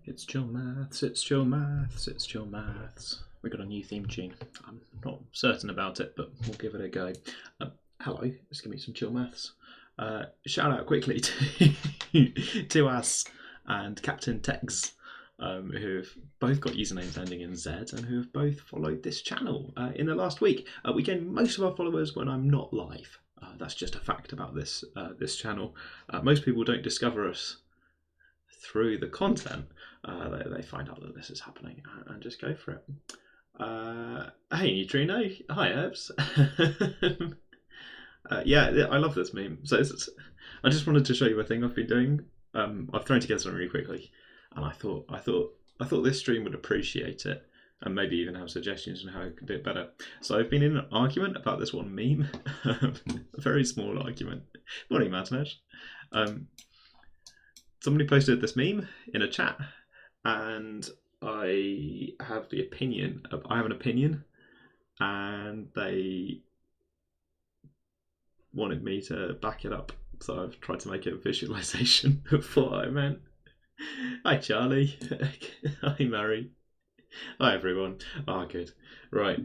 It's Chill Maths, it's Chill Maths, it's Chill Maths. We got a new theme tune. I'm not certain about it, but we'll give it a go. Hello, let's give me some Chill Maths. Shout out quickly to us and Captain Tex, who have both got usernames ending in Z and who have both followed this channel in the last week. We gain most of our followers when I'm not live. That's just a fact about this channel. Most people don't discover us through the content. They find out that this is happening and just go for it. Hey Neutrino, hi Herbs. Yeah, I love this meme. So I just wanted to show you a thing I've been doing. I've thrown together something really quickly, and I thought this stream would appreciate it and maybe even have suggestions on how I could do it better. So I've been in an argument about this one meme, a very small argument. Morning, Matnesh. Somebody posted this meme in a chat, and I have an opinion, and they wanted me to back it up. So I've tried to make a visualization of what I meant. Hi, Charlie. Hi, Mary. Hi, everyone. Ah, good. Right.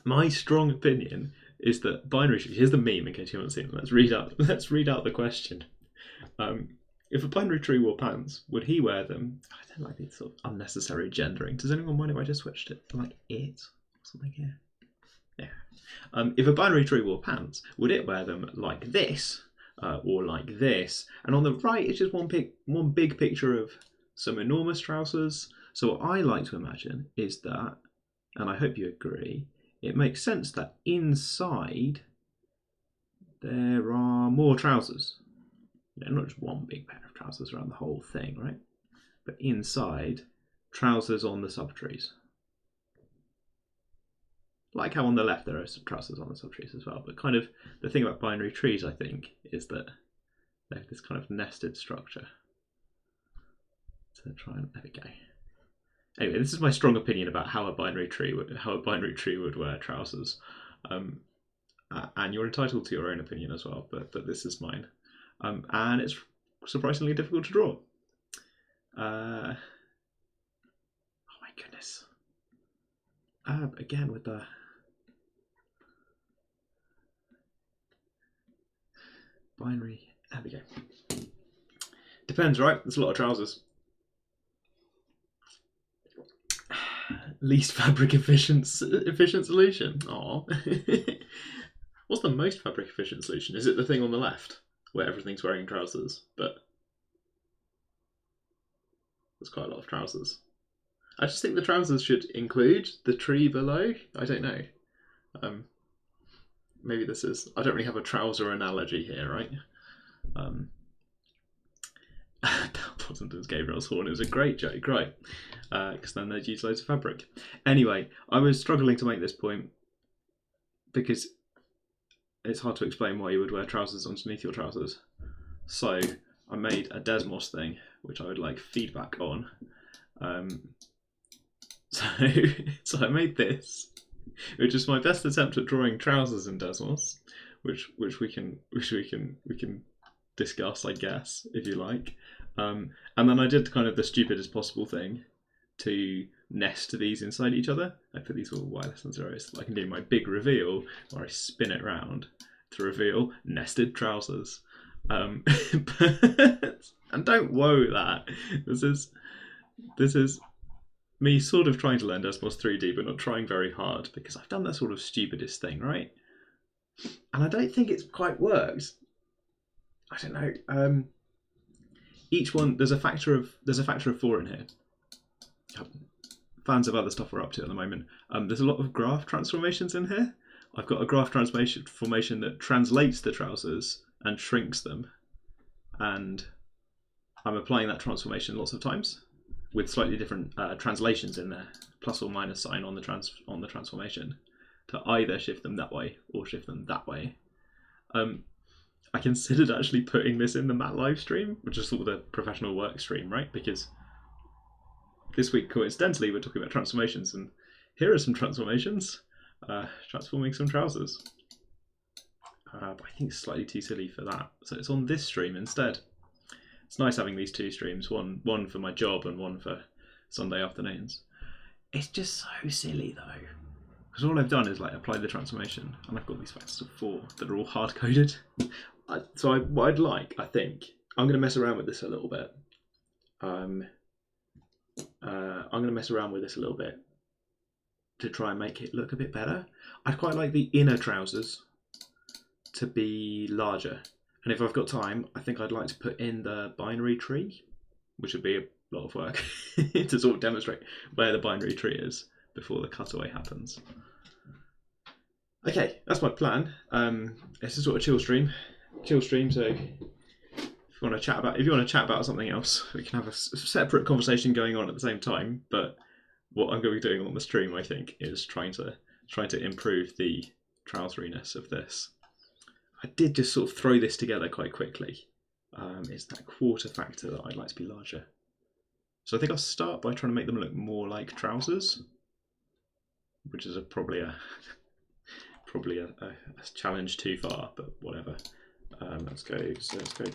My strong opinion is that binary trees. Here's the meme in case you haven't seen it. Let's read out the question. If a binary tree wore pants, would he wear them? I don't like these sort of unnecessary gendering. Does anyone mind if I just switched it to like it or something here? Yeah. If a binary tree wore pants, would it wear them like this or like this? And on the right, it's just one big picture of some enormous trousers. So what I like to imagine is that, and I hope you agree, it makes sense that inside there are more trousers. Not just one big pair of trousers around the whole thing, right? But inside, trousers on the subtrees. Like how on the left there are some trousers on the subtrees as well. But kind of the thing about binary trees, I think, is that they have this kind of nested structure. So try and there we go. Anyway, this is my strong opinion about how a binary tree would wear trousers. And you're entitled to your own opinion as well, but this is mine. And it's surprisingly difficult to draw. Oh my goodness. Again with the... binary... There we go. Depends, right? There's a lot of trousers. Least fabric efficient solution. Aww. What's the most fabric efficient solution? Is it the thing on the left, where everything's wearing trousers? But there's quite a lot of trousers. I just think the trousers should include the tree below. I don't know. Maybe this is... I don't really have a trouser analogy here, right? Possum's Gabriel's horn is a great joke, right? Because then they'd use loads of fabric. Anyway, I was struggling to make this point because it's hard to explain why you would wear trousers underneath your trousers. So I made a Desmos thing, which I would like feedback on. So I made this, which is my best attempt at drawing trousers in Desmos, which we can discuss, I guess, if you like. And then I did kind of the stupidest possible thing to nest these inside each other. I put these all wireless and zeros so I can do my big reveal where I spin it round to reveal nested trousers. And don't woe that. This is me sort of trying to learn Desmos 3D but not trying very hard because I've done that sort of stupidest thing, right? And I don't think it's quite worked. I don't know. Each one there's a factor of 4 in here. Fans of other stuff we're up to at the moment. There's a lot of graph transformations in here. I've got a graph transformation that translates the trousers and shrinks them, and I'm applying that transformation lots of times with slightly different translations in there, plus or minus sign on the transformation to either shift them that way or shift them that way. I considered actually putting this in the Matt live stream, which is sort of the professional work stream, right? Because this week, coincidentally, we're talking about transformations, and here are some transformations. Transforming some trousers. But I think it's slightly too silly for that. So it's on this stream instead. It's nice having these two streams, one for my job and one for Sunday afternoons. It's just so silly though, because all I've done is like apply the transformation, and I've got these factors of 4 that are all hard coded. What I'd like, I think, I'm going to mess around with this a little bit. I'm going to mess around with this a little bit to try and make it look a bit better. I'd quite like the inner trousers to be larger. And if I've got time, I think I'd like to put in the binary tree, which would be a lot of work to sort of demonstrate where the binary tree is before the cutaway happens. Okay, that's my plan. It's a sort of chill stream. So if you want to chat about something else, we can have a separate conversation going on at the same time. But what I'm going to be doing on the stream, I think, is trying to improve the trouseriness of this. I did just sort of throw this together quite quickly. It's that quarter factor that I'd like to be larger. So I think I'll start by trying to make them look more like trousers, which is probably a challenge too far, but whatever. Let's go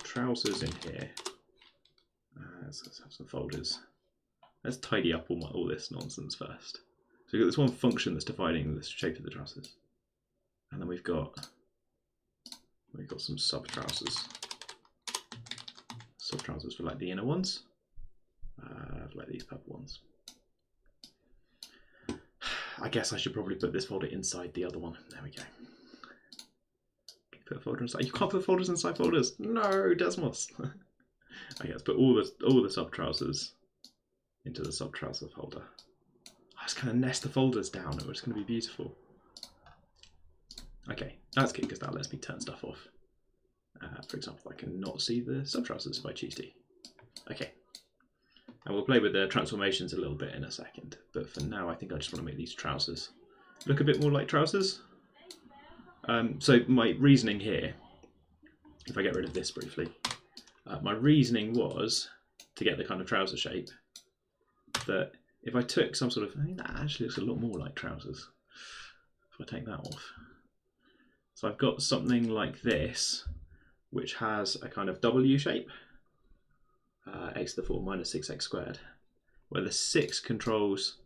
trousers in here. Let's have some folders. Let's tidy up all this nonsense first. So we've got this one function that's dividing the shape of the trousers, and then we've got some sub trousers. Sub trousers for like the inner ones, like these purple ones. I guess I should probably put this folder inside the other one. There we go. Put a folder inside. You can't put folders inside folders. No, Desmos. Okay, let's put all the sub trousers into the sub trouser folder. I was going to nest the folders down. It was going to be beautiful. Okay, that's good because that lets me turn stuff off. For example, I can not see the sub trousers if I choose to. Okay, and we'll play with the transformations a little bit in a second. But for now, I think I just want to make these trousers look a bit more like trousers. So my reasoning here, if I get rid of this briefly, my reasoning was to get the kind of trouser shape that if I took some sort of, I think that actually looks a lot more like trousers if I take that off. So I've got something like this, which has a kind of W shape, x to the 4 minus 6x squared, where the 6 controls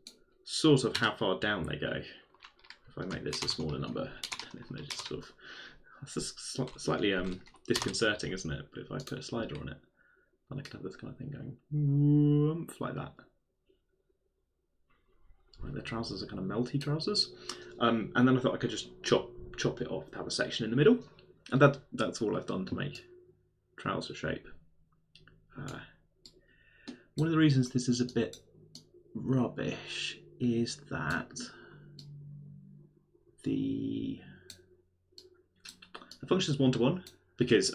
sort of how far down they go. If I make this a smaller number, then just sort of, that's just slightly disconcerting, isn't it? But if I put a slider on it, then I could have this kind of thing going like that. Like the trousers are kind of melty trousers. And then I thought I could just chop it off to have a section in the middle. And that's all I've done to make trouser shape. One of the reasons this is a bit rubbish is that the function is one-to-one because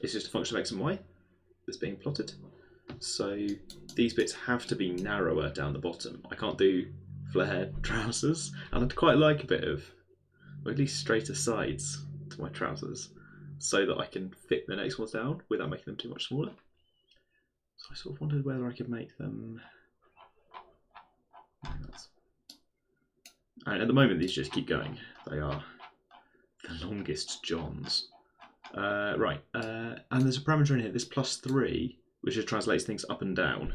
it's just a function of x and y that's being plotted. So these bits have to be narrower down the bottom. I can't do flared trousers, and I'd quite like a bit of, or at least straighter sides to my trousers so that I can fit the next ones down without making them too much smaller. So I sort of wondered whether I could make them... And at the moment these just keep going. They are the longest johns. Right, and there's a parameter in here, this +3, which just translates things up and down.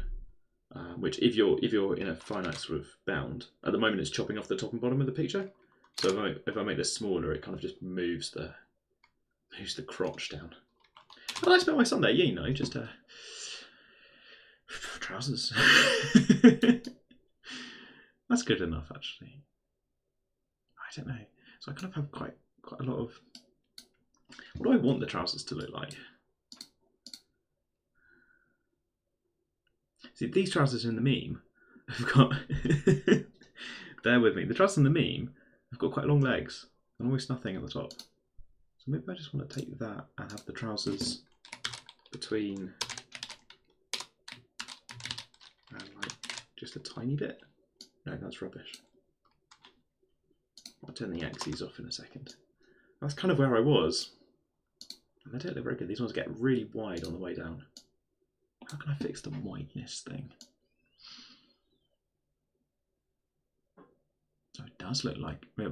Which if you're in a finite sort of bound, at the moment it's chopping off the top and bottom of the picture. So if I make this smaller, it kind of just moves the crotch down. And I spent my Sunday, you know, just trousers. That's good enough, actually. I don't know. So I kind of have quite a lot of. What do I want the trousers to look like? See, these trousers in the meme have got. Bear with me. The trousers in the meme have got quite long legs and almost nothing at the top. So maybe I just want to take that and have the trousers between and like just a tiny bit. No, that's rubbish. I'll turn the axes off in a second. That's kind of where I was. And they don't look very good. These ones get really wide on the way down. How can I fix the wideness thing? So it does look like... I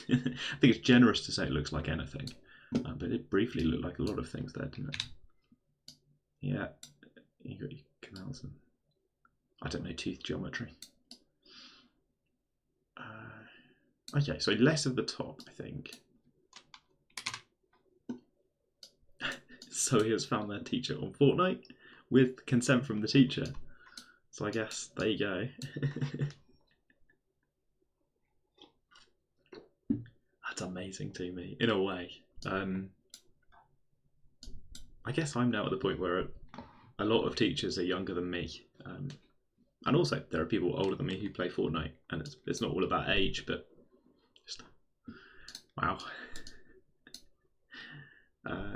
think it's generous to say it looks like anything. But it briefly looked like a lot of things there, didn't it? Yeah, you got your canals and I don't know, tooth geometry. Okay, so less of the top, I think. So he has found their teacher on Fortnite with consent from the teacher. So I guess there you go. That's amazing to me, in a way. I guess I'm now at the point where a lot of teachers are younger than me. And also, there are people older than me who play Fortnite, and it's not all about age, but just wow.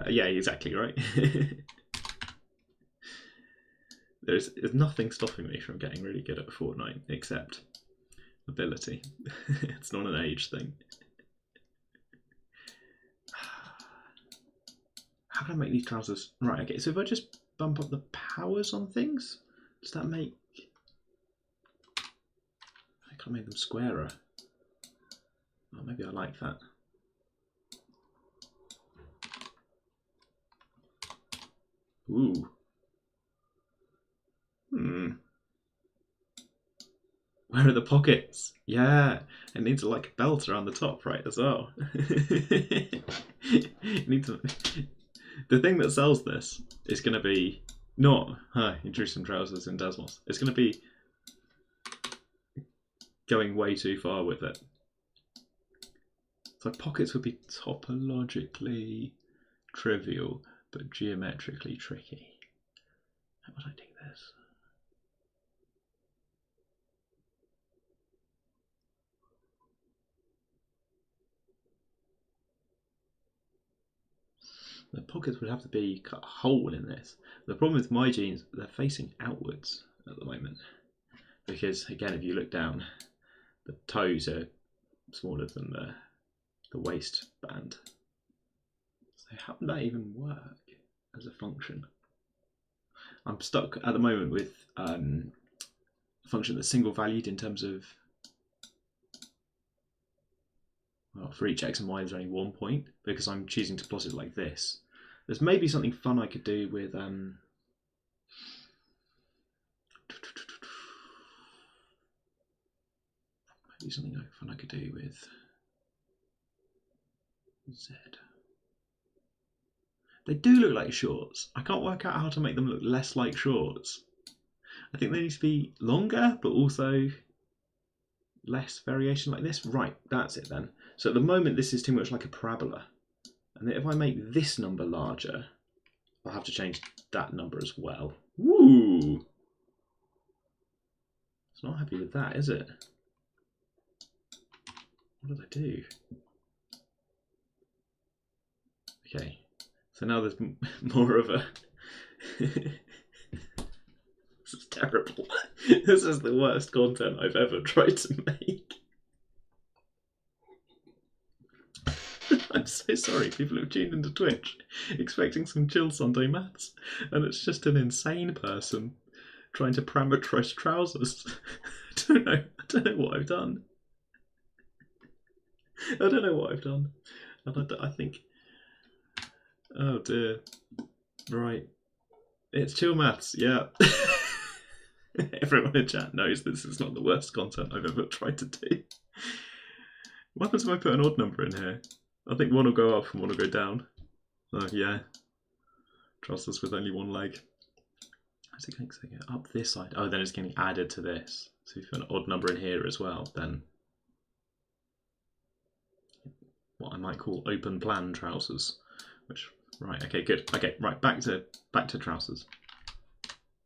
Yeah, exactly right. There's nothing stopping me from getting really good at Fortnite except ability. It's not an age thing. How can I make these trousers? Right, okay, so if I just bump up the powers on things, does that make... I can't make them squarer. Oh, maybe I like that. Ooh. Where are the pockets? Yeah, it needs like a belt around the top, right, as well. It needs a... The thing that sells this is going to be not, you drew some trousers in Desmos. It's going to be going way too far with it. So pockets would be topologically trivial, but geometrically tricky. How would I do this? The pockets would have to be cut a hole in this. The problem with my jeans, they're facing outwards at the moment. Because again, if you look down, the toes are smaller than the waistband. So how would that even work as a function? I'm stuck at the moment with a function that's single valued in terms of, well, for each x and y there's only 1 point because I'm choosing to plot it like this. There's maybe something fun I could do with maybe something fun I could do with Z. They do look like shorts. I can't work out how to make them look less like shorts. I think they need to be longer, but also less variation like this. Right, that's it then. So at the moment, this is too much like a parabola. And then if I make this number larger, I'll have to change that number as well. Woo! It's not happy with that, is it? What did I do? Okay, so now there's more of a... This is terrible. This is the worst content I've ever tried to make. I'm so sorry, people have tuned into Twitch expecting some chill Sunday maths, and it's just an insane person trying to parameterize trousers. I don't know what I've done. I don't know what I've done. And I think, oh dear. Right. It's chill maths, yeah. Everyone in chat knows this is not the worst content I've ever tried to do. What happens if I put an odd number in here? I think one will go up and one will go down. Oh yeah. Trousers with only one leg. How's it going to go up this side? Oh, then it's getting added to this. So if you put an odd number in here as well, then what I might call open plan trousers. Which, right, okay, good. Okay, right, back to trousers.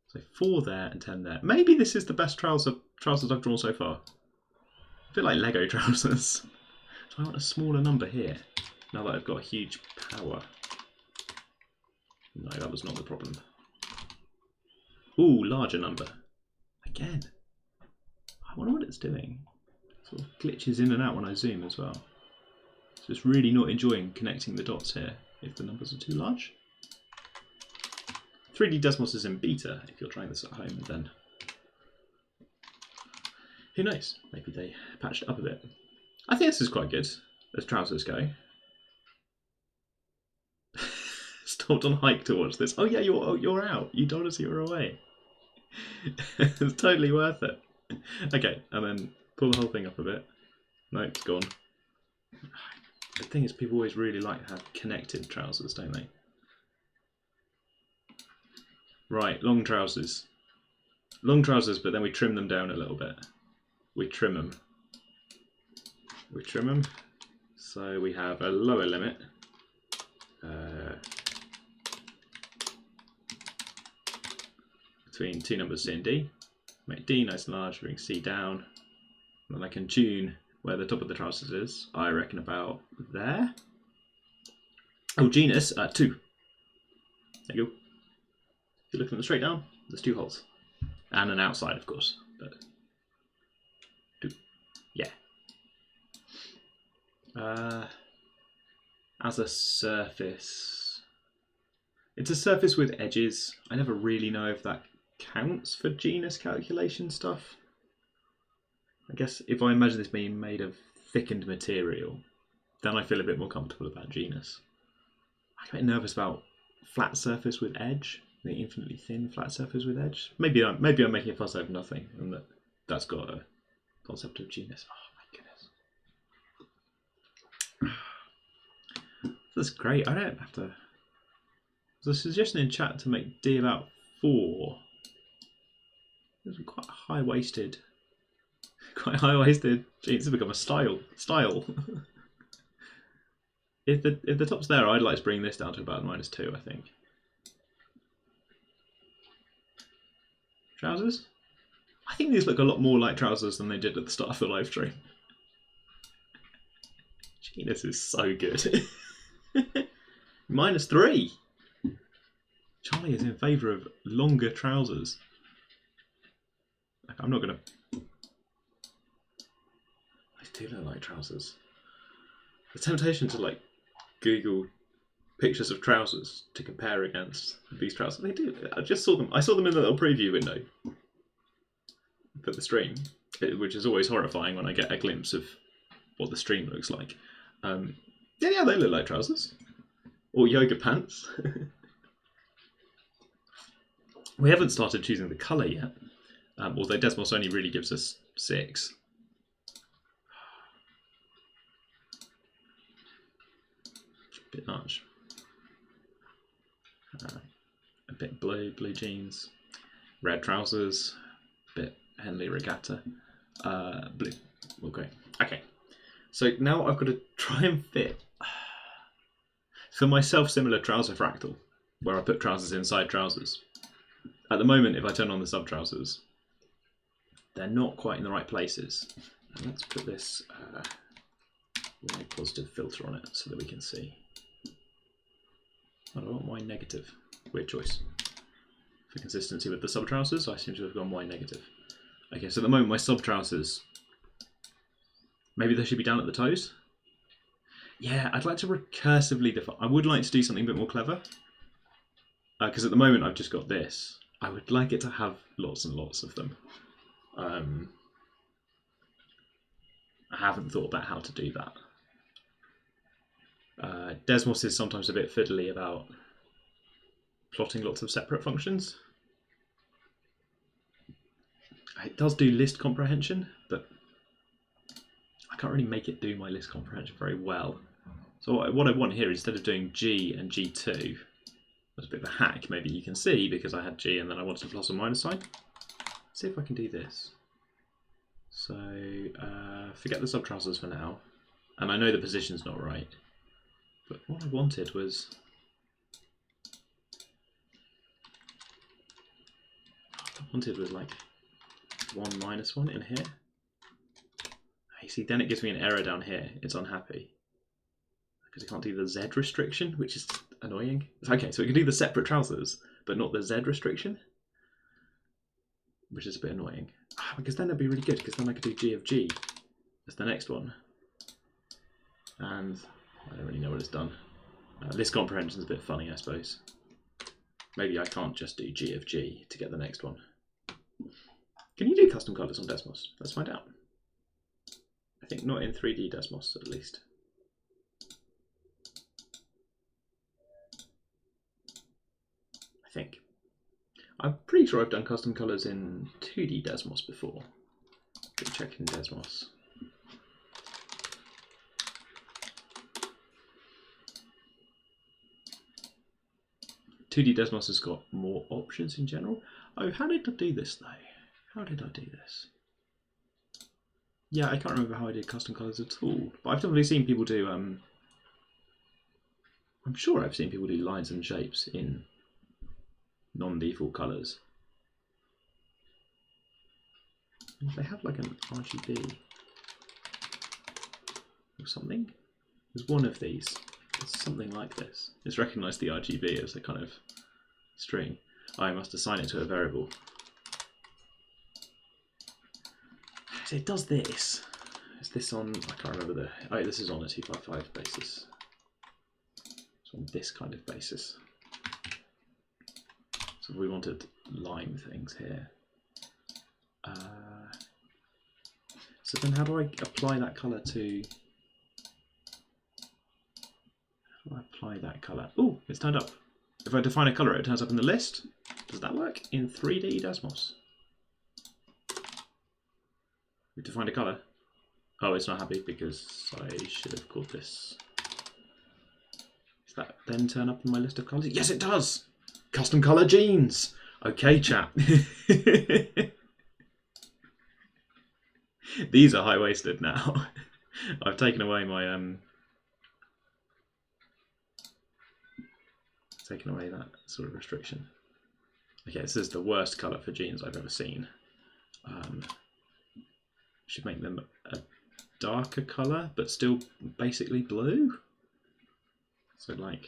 So 4 there and 10 there. Maybe this is the best trousers I've drawn so far. A bit like Lego trousers. So I want a smaller number here, now that I've got a huge power. No, that was not the problem. Ooh, larger number. Again. I wonder what it's doing. It sort of glitches in and out when I zoom as well. So it's really not enjoying connecting the dots here if the numbers are too large. 3D Desmos is in beta if you're trying this at home, then who knows? Maybe they patched it up a bit. I think this is quite good as trousers go. stopped on hike to watch this. Oh yeah, you're out. You told us you were away. It's totally worth it. Okay, and then pull the whole thing up a bit. No, it's gone. The thing is, people always really like to have connected trousers, don't they? Right, long trousers. Long trousers, but then we trim them down a little bit. We trim them. We trim them. So we have a lower limit. Between two numbers C and D. Make D nice and large, bring C down. And then I can tune where the top of the trousers is. I reckon about there. Oh, genus, 2. There you go. If you're looking straight down, there's 2 holes. And an outside, of course. But 2. Yeah. As a surface. It's a surface with edges. I never really know if that counts for genus calculation stuff. I guess if I imagine this being made of thickened material, then I feel a bit more comfortable about genus. I get a bit nervous about flat surface with edge, the infinitely thin flat surface with edge. Maybe I'm making a fuss over nothing, and that's got a concept of genus. Oh my goodness. That's great. I don't have to. There's a suggestion in chat to make D about 4. It's quite high-waisted. Quite high-waisted jeans have become a style. If the top's there, I'd like to bring this down to about -2, I think. Trousers? I think these look a lot more like trousers than they did at the start of the live stream. Gee, this is so good. -3. Charlie is in favour of longer trousers. I'm not gonna. I do look like trousers. The temptation to like Google pictures of trousers to compare against these trousers. They do. I just saw them. I saw them in the little preview window for the stream, which is always horrifying when I get a glimpse of what the stream looks like. Yeah, they look like trousers or yoga pants. We haven't started choosing the colour yet, although Desmos only really gives us 6. A bit much. A bit blue jeans, red trousers, a bit Henley Regatta, blue. Okay. So now I've got to try and fit for myself similar trouser fractal, where I put trousers inside trousers. At the moment, if I turn on the sub trousers, they're not quite in the right places. And let's put this Y positive filter on it so that we can see. I don't want Y negative. Weird choice. For consistency with the sub trousers, I seem to have gone Y negative. Okay, so at the moment my sub trousers, maybe they should be down at the toes. Yeah, I'd like to recursively define. I would like to do something a bit more clever. Because at the moment I've just got this. I would like it to have lots and lots of them. I haven't thought about how to do that. Desmos is sometimes a bit fiddly about plotting lots of separate functions. It does do list comprehension, but I can't really make it do my list comprehension very well. So what I want here, instead of doing G and G2, was a bit of a hack, maybe you can see, because I had G and then I wanted a plus or minus sign. Let's see if I can do this. So forget the sub trousers for now. And I know the position's not right. But what I wanted was... like 1 minus 1 in here. You see, then it gives me an error down here. It's unhappy. Because it can't do the Z restriction, which is annoying. Okay, so it can do the separate trousers, but not the Z restriction, which is a bit annoying. Because then that'd be really good, because then I could do G of G as the next one. And I don't really know what it's done. List comprehension is a bit funny, I suppose. Maybe I can't just do G of G to get the next one. Can you do custom colours on Desmos? Let's find out. I think not in 3D Desmos, at least. I'm pretty sure I've done custom colours in 2D Desmos before. Go check in Desmos. .2D Desmos has got more options in general. Oh, how did I do this though? How did I do this? Yeah, I can't remember how I did custom colours at all. But I've definitely seen people do, I'm sure I've seen people do lines and shapes in non-default colours. They have like an RGB or something. There's one of these. It's something like this. It's recognised the RGB as a kind of string. I must assign it to a variable. So it does this. Is this on, I can't remember the, oh, this is on a 255 basis. It's on this kind of basis. So we wanted line things here. So then how do I apply that colour to, how do I apply that colour? Oh, it's turned up. If I define a colour, it turns up in the list. Does that work in 3D Desmos? We defined a colour. Oh, it's not happy because I should have called this. Does that then turn up in my list of colours? Yes, it does! Custom colour jeans! Okay, chat. These are high-waisted now. I've taken away my taken away that sort of restriction. Okay, this is the worst colour for jeans I've ever seen. Should make them a darker colour, but still basically blue. So like,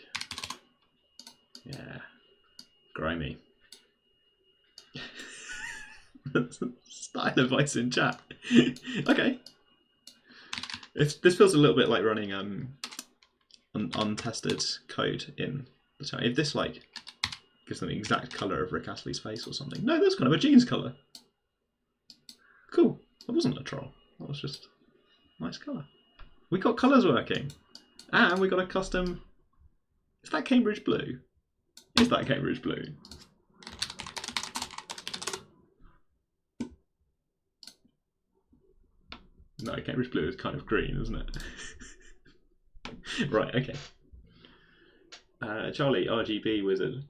yeah, grimy. Style advice in chat. Okay. If this feels a little bit like running untested code in the chat. If this like gives them the exact colour of Rick Astley's face or something. No, that's kind of a jeans colour. Cool. That wasn't a troll. That was just a nice colour. We got colours working. And we got a custom. Is that Cambridge Blue? Is that Cambridge Blue? No, Cambridge Blue is kind of green, isn't it? Right, okay. Charlie, RGB Wizard,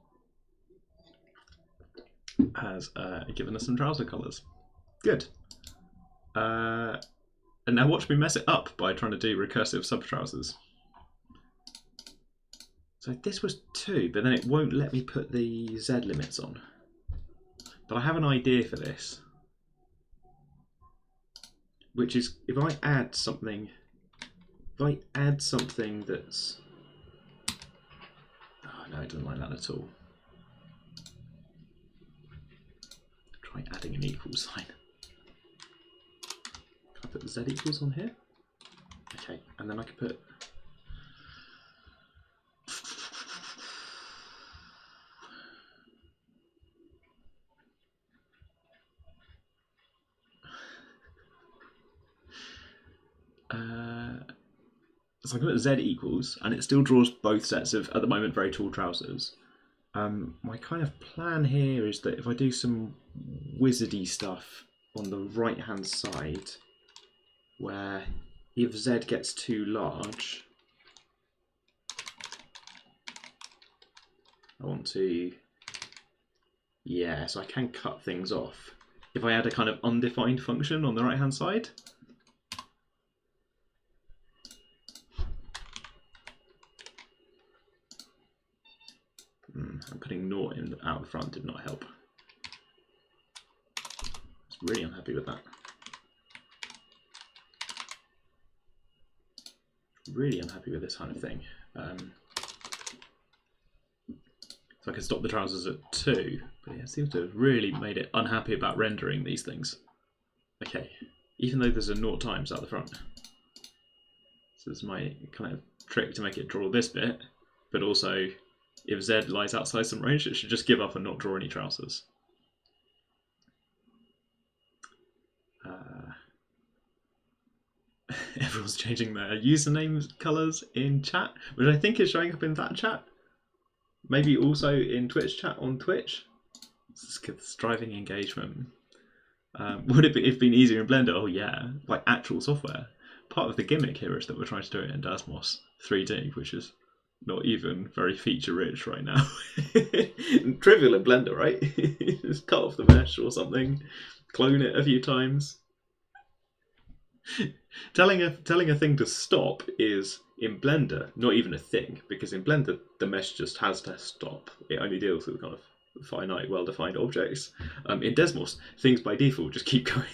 has given us some trouser colours. Good. And now watch me mess it up by trying to do recursive sub-trousers. So this was 2, but then it won't let me put the Z limits on. But I have an idea for this. Which is, if I add something that's... Oh no, it doesn't like that at all. Try adding an equal sign. Can I put the Z equals on here? Okay, and then I could put... So I can put Z equals, and it still draws both sets of, at the moment, very tall trousers. My kind of plan here is that if I do some wizardy stuff on the right hand side, where if Z gets too large, I want to, yeah, so I can cut things off. If I add a kind of undefined function on the right hand side, I'm putting naught in out the front did not help. I was really unhappy with that. Really unhappy with this kind of thing. So I can stop the trousers at 2, but it seems to have really made it unhappy about rendering these things. Okay, even though there's a naught times out the front. So this is my kind of trick to make it draw this bit, but also if Z lies outside some range, it should just give up and not draw any trousers. Everyone's changing their username colours in chat, which I think is showing up in that chat. Maybe also in Twitch chat on Twitch. It's driving engagement. Would it have been easier in Blender? Oh yeah, like actual software. Part of the gimmick here is that we're trying to do it in Desmos 3D, which is not even very feature rich right now. Trivial in Blender, right? Just cut off the mesh or something, clone it a few times. telling a thing to stop is in Blender not even a thing, because in Blender the mesh just has to stop. It only deals with kind of finite, well-defined objects. In Desmos, things by default just keep going.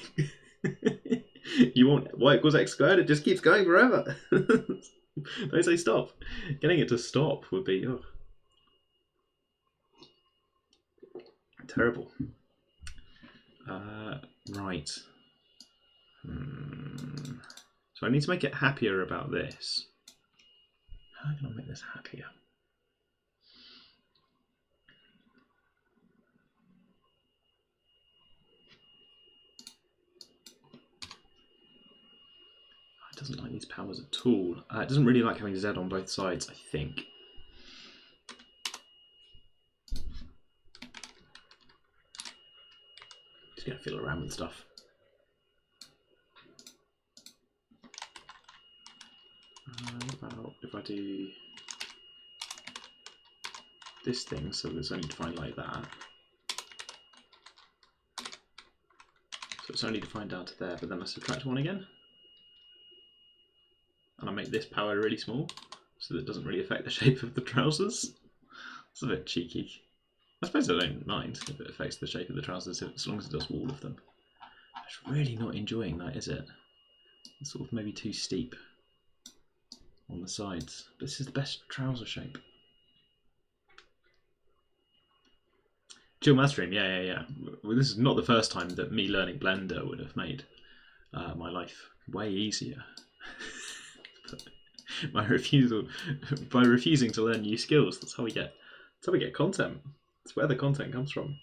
You want y equals x squared, it just keeps going forever. Don't say stop. Getting it to stop would be terrible. Right. So I need to make it happier about this. How can I make this happier? It doesn't like these powers at all. It doesn't really like having Z on both sides, I think. Just gonna fiddle around with stuff. What about if I do this thing so that it's only defined like that? So it's only defined down to there, but then I subtract one again. And I make this power really small so that it doesn't really affect the shape of the trousers. It's a bit cheeky. I suppose I don't mind if it affects the shape of the trousers, as long as it does all of them. It's really not enjoying that, is it? It's sort of maybe too steep on the sides. But this is the best trouser shape. Dual mastering, yeah. Well, this is not the first time that me learning Blender would have made my life way easier. By refusing to learn new skills, that's how we get content. That's where the content comes from.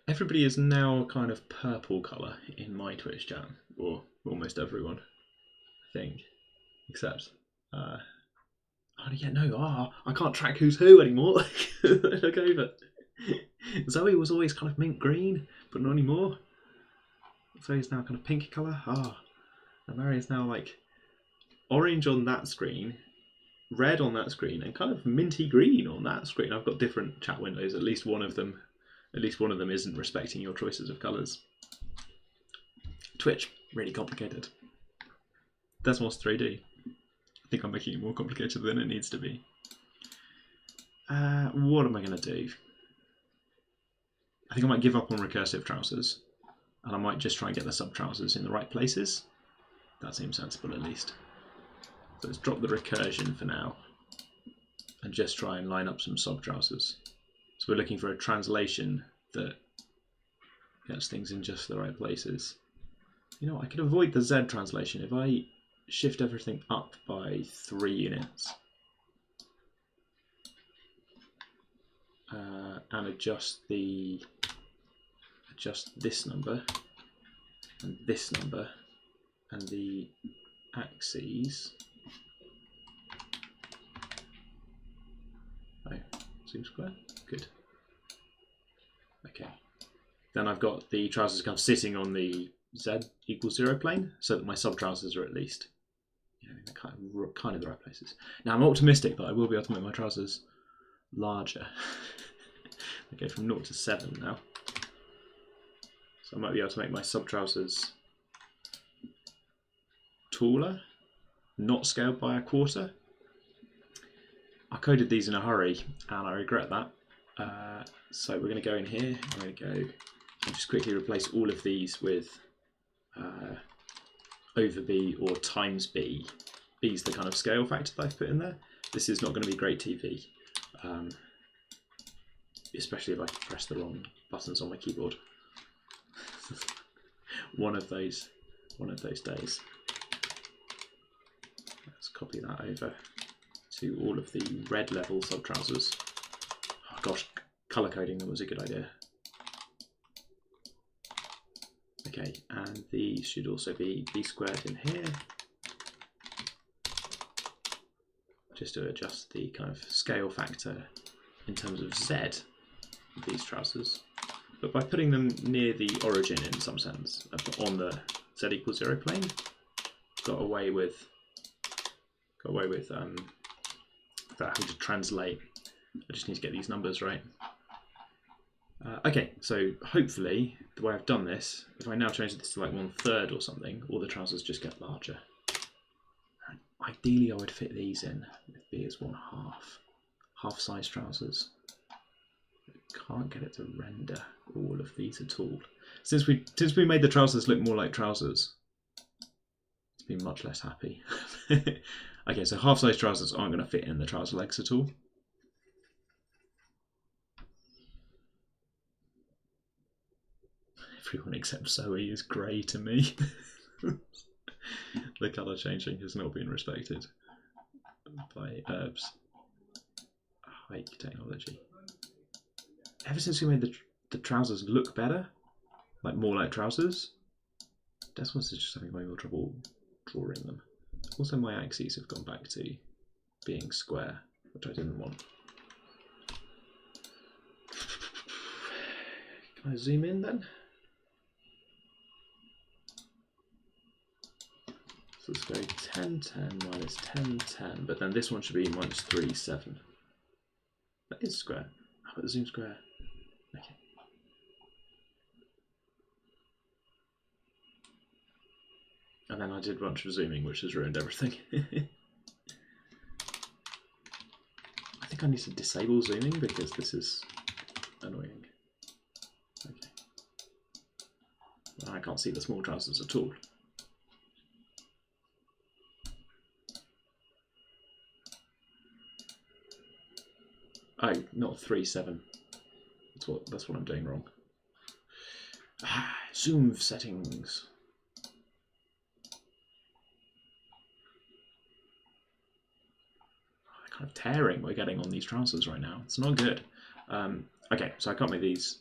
Everybody is now kind of purple colour in my Twitch chat, or almost everyone, I think, except I can't track who's who anymore. Look over. Zoe was always kind of mint green, but not anymore. Zoe's now kind of pink colour. And Mary is now like orange on that screen, red on that screen, and kind of minty green on that screen. I've got different chat windows. At least one of them isn't respecting your choices of colours. Twitch, really complicated. Desmos 3D. I think I'm making it more complicated than it needs to be. What am I going to do? I think I might give up on recursive trousers, and I might just try and get the sub-trousers in the right places. That seems sensible, at least. So let's drop the recursion for now, and just try and line up some sub-trousers. So we're looking for a translation that gets things in just the right places. You know, I could avoid the Z translation if I shift everything up by 3 units. And adjust this number and this number and the axes. Oh, seems square. Good. Okay. Then I've got the trousers kind of sitting on the Z equals 0 plane, so that my sub trousers are at least, you know, in the kind of the right places. Now I'm optimistic that I will be able to make my trousers larger. They go from 0 to 7 now. So I might be able to make my sub-trousers taller, not scaled by a quarter. I coded these in a hurry and I regret that. So we're going to go in here, I'm going to go and just quickly replace all of these with over B or times B. B is the kind of scale factor that I've put in there. This is not going to be great TV. Especially if I press the wrong buttons on my keyboard. one of those days. Let's copy that over to all of the red level sub trousers. Oh gosh, color coding them was a good idea. Okay, and these should also be B squared in here. just to adjust the kind of scale factor in terms of Z of these trousers. But by putting them near the origin in some sense, on the Z equals 0 plane, got away with without having to translate. I just need to get these numbers right. Okay, so hopefully the way I've done this, if I now change this to like 1/3 or something, all the trousers just get larger. And ideally I would fit these in with B as 1/2. Half-size trousers. Can't get it to render all of these at all. Since we made the trousers look more like trousers, it's been much less happy. Okay, so half-size trousers aren't going to fit in the trouser legs at all. Everyone except Zoe is grey to me. The colour changing has not been respected by Herbs. Hike technology. Ever since we made the trousers look better, like more like trousers, Desmos is just having way more trouble drawing them. Also, my axes have gone back to being square, which I didn't want. Can I zoom in then? So let's go 10, 10, minus 10, 10, but then this one should be minus 3, 7. That is square. How about the zoom square? Okay. And then I did a bunch of zooming, which has ruined everything. I think I need to disable zooming because this is annoying. Okay. Well, I can't see the small trousers at all. Oh, not 3, 7. That's what I'm doing wrong. Zoom settings. The kind of tearing we're getting on these trousers right now. It's not good. Okay, so I can't make these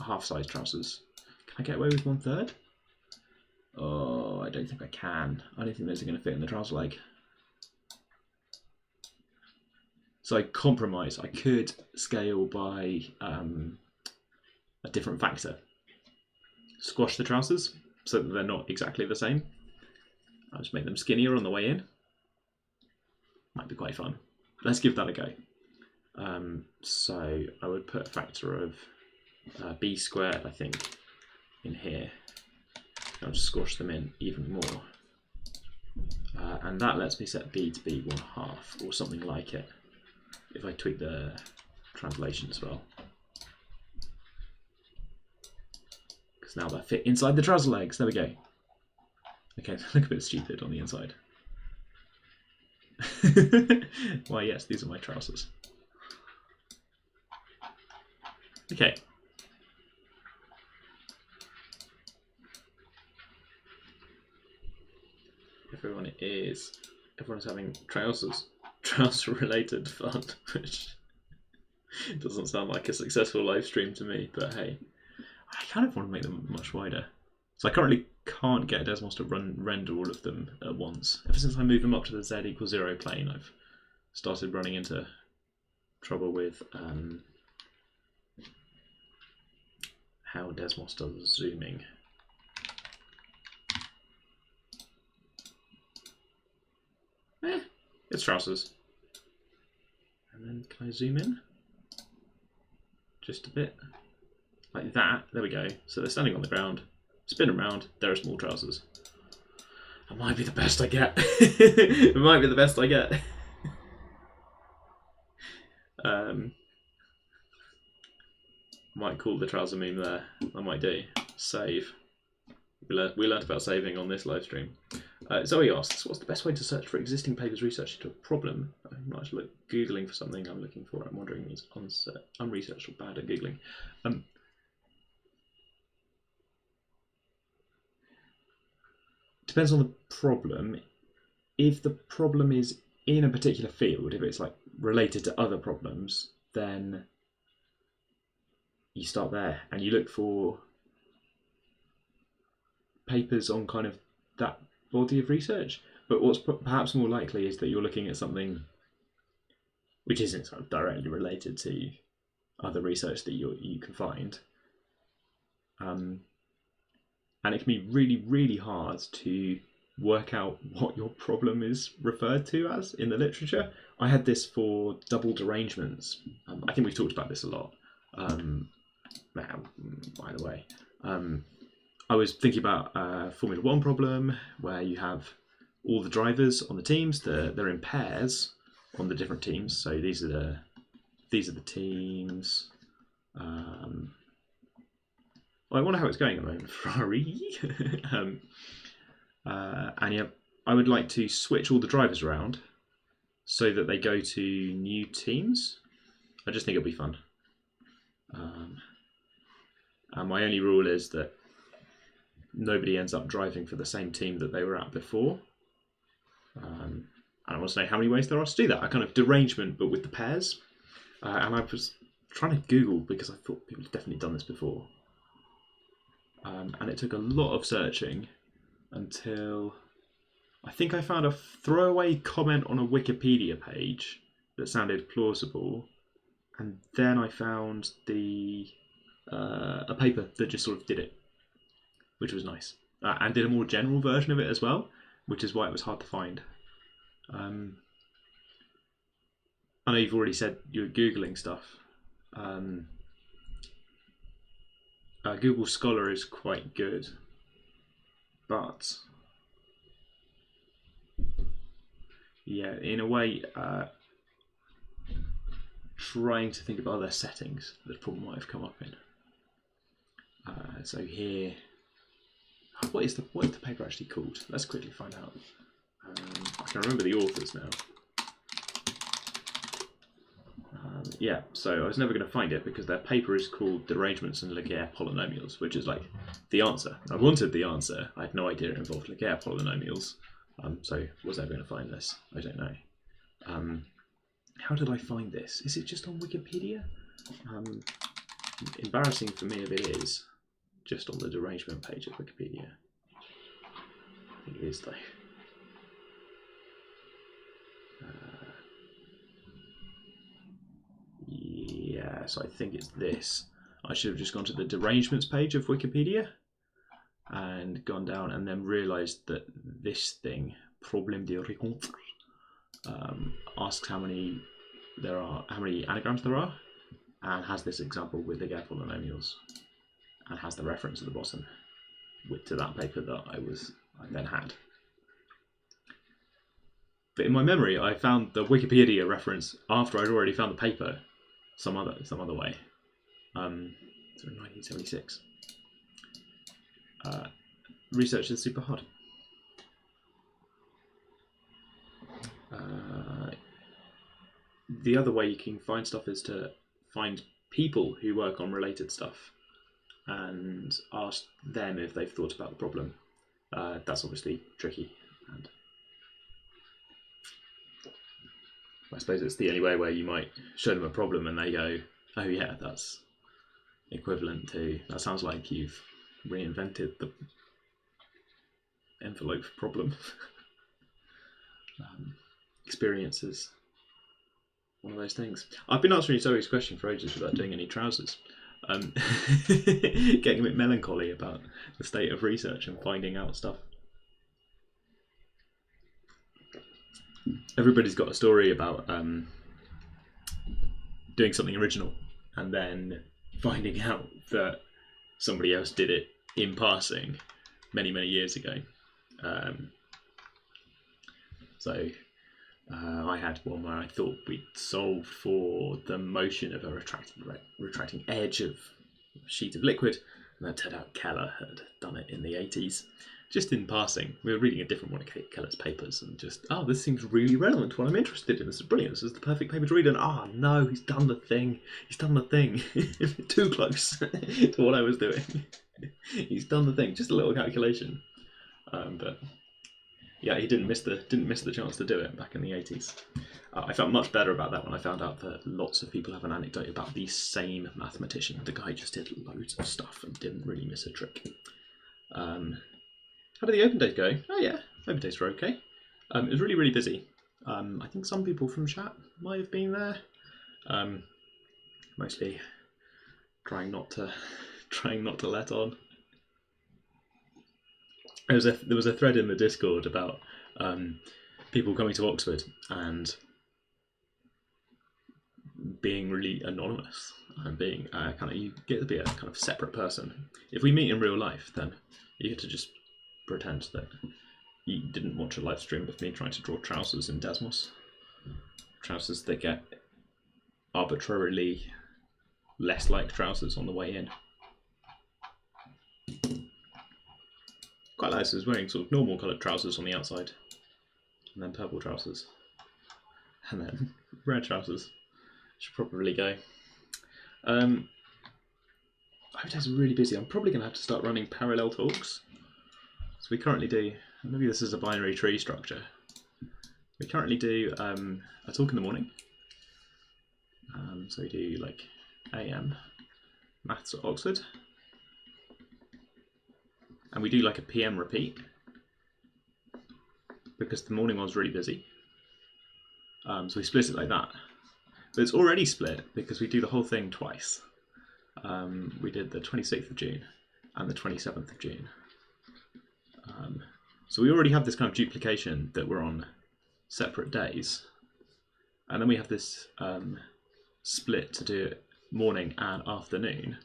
half-size trousers. Can I get away with 1/3? Oh, I don't think I can. I don't think those are going to fit in the trouser leg. So I compromise. I could scale by a different factor. Squash the trousers so that they're not exactly the same. I'll just make them skinnier on the way in. Might be quite fun. Let's give that a go. So I would put a factor of b squared, I think, in here. I'll just squash them in even more. And that lets me set b to be 1/2 or something like it. If I tweak the translation as well. Because now they fit inside the trouser legs. There we go. Okay, they look a bit stupid on the inside. Why, yes, these are my trousers. Okay. Everyone is having trouser related fun, which doesn't sound like a successful live stream to me, but hey, I kind of want to make them much wider. So I currently can't get Desmos to render all of them at once. Ever since I moved them up to the Z equals 0 plane, I've started running into trouble with how Desmos does zooming. It's trousers. And then can I zoom in? Just a bit. Like that. There we go. So they're standing on the ground. Spin around. There are small trousers. That might be the best I get. It might be the best I get. Might call the trouser meme there. I might do. Save. We learned about saving on this live stream. Zoe asks, what's the best way to search for existing papers research into a problem? I'm not actually Googling for something I'm looking for. I'm wondering if it's unresearched or bad at Googling. Depends on the problem. If the problem is in a particular field, if it's like related to other problems, then you start there and you look for papers on kind of that body of research. But what's perhaps more likely is that you're looking at something which isn't sort of directly related to other research that you can find. And it can be really, really hard to work out what your problem is referred to as in the literature. I had this for double derangements. I think we've talked about this a lot. Now, by the way, I was thinking about a Formula One problem where you have all the drivers on the teams. They're in pairs on the different teams. So these are the teams. I wonder how it's going at the moment. Ferrari. And yeah, I would like to switch all the drivers around so that they go to new teams. I just think it'll be fun. And my only rule is that nobody ends up driving for the same team that they were at before. And I want to know how many ways there are to do that. A kind of derangement, but with the pairs. And I was trying to Google because I thought people had definitely done this before. And it took a lot of searching until I think I found a throwaway comment on a Wikipedia page that sounded plausible, and then I found a paper that just sort of did it, which was nice, and did a more general version of it as well, which is why it was hard to find. I know you've already said you were Googling stuff. Google Scholar is quite good, but yeah, in a way, trying to think of other settings that the problem might have come up in. So here, what is the paper actually called? Let's quickly find out. I can remember the authors now. Yeah, so I was never going to find it because their paper is called Derangements and Laguerre Polynomials, which is like the answer. I wanted the answer. I had no idea it involved Laguerre polynomials. So was I going to find this? I don't know. How did I find this? Is it just on Wikipedia? Embarrassing for me if it is just on the derangement page of Wikipedia. I think it is though. Yeah, so I think it's this. I should have just gone to the derangements page of Wikipedia and gone down and then realised that this thing, Problème de rencontre, asks how many anagrams there are, and has this example with Laguerre polynomials, and has the reference at the bottom to that paper that I then had. But in my memory, I found the Wikipedia reference after I'd already found the paper some other way. So in 1976. Research is super hard. The other way you can find stuff is to find people who work on related stuff and ask them if they've thought about the problem. That's obviously tricky, and I suppose it's the only way where you might show them a problem and they go, oh yeah, that's equivalent to, that sounds like you've reinvented the envelope problem. Experiences, one of those things. I've been answering Zoe's question for ages without doing any trousers. Getting a bit melancholy about the state of research and finding out stuff. Everybody's got a story about doing something original and then finding out that somebody else did it in passing many years ago. So I had one where I thought we'd solved for the motion of a retracting edge of a sheet of liquid, and that turned out Keller had done it in the 80s. Just in passing, we were reading a different one of Keller's papers and just, oh, this seems really relevant to what I'm interested in. This is brilliant. This is the perfect paper to read. And no, he's done the thing. He's done the thing. Too close to what I was doing. He's done the thing. Just a little calculation. But yeah, he didn't miss the chance to do it back in the 80s. I felt much better about that when I found out that lots of people have an anecdote about the same mathematician. The guy just did loads of stuff and didn't really miss a trick. How did the open days go? Oh yeah, open days were okay. It was really busy. I think some people from chat might have been there. Mostly trying not to let on. There was a thread in the Discord about people coming to Oxford and being really anonymous and being you get to be a kind of separate person. If we meet in real life, then you get to just pretend that you didn't watch a live stream of me trying to draw trousers in Desmos. Trousers that get arbitrarily less like trousers on the way in. Quite nice. I was wearing sort of normal coloured trousers on the outside, and then purple trousers, and then red trousers. Should probably go. Hope days are really busy. I'm probably going to have to start running parallel talks. So we currently do, maybe this is a binary tree structure. We currently do a talk in the morning. So we do like AM maths at Oxford. And we do like a PM repeat because the morning one's really busy. So we split it like that. But it's already split because we do the whole thing twice. We did the 26th of June and the 27th of June. So we already have this kind of duplication that we're on separate days. And then we have this split to do it morning and afternoon.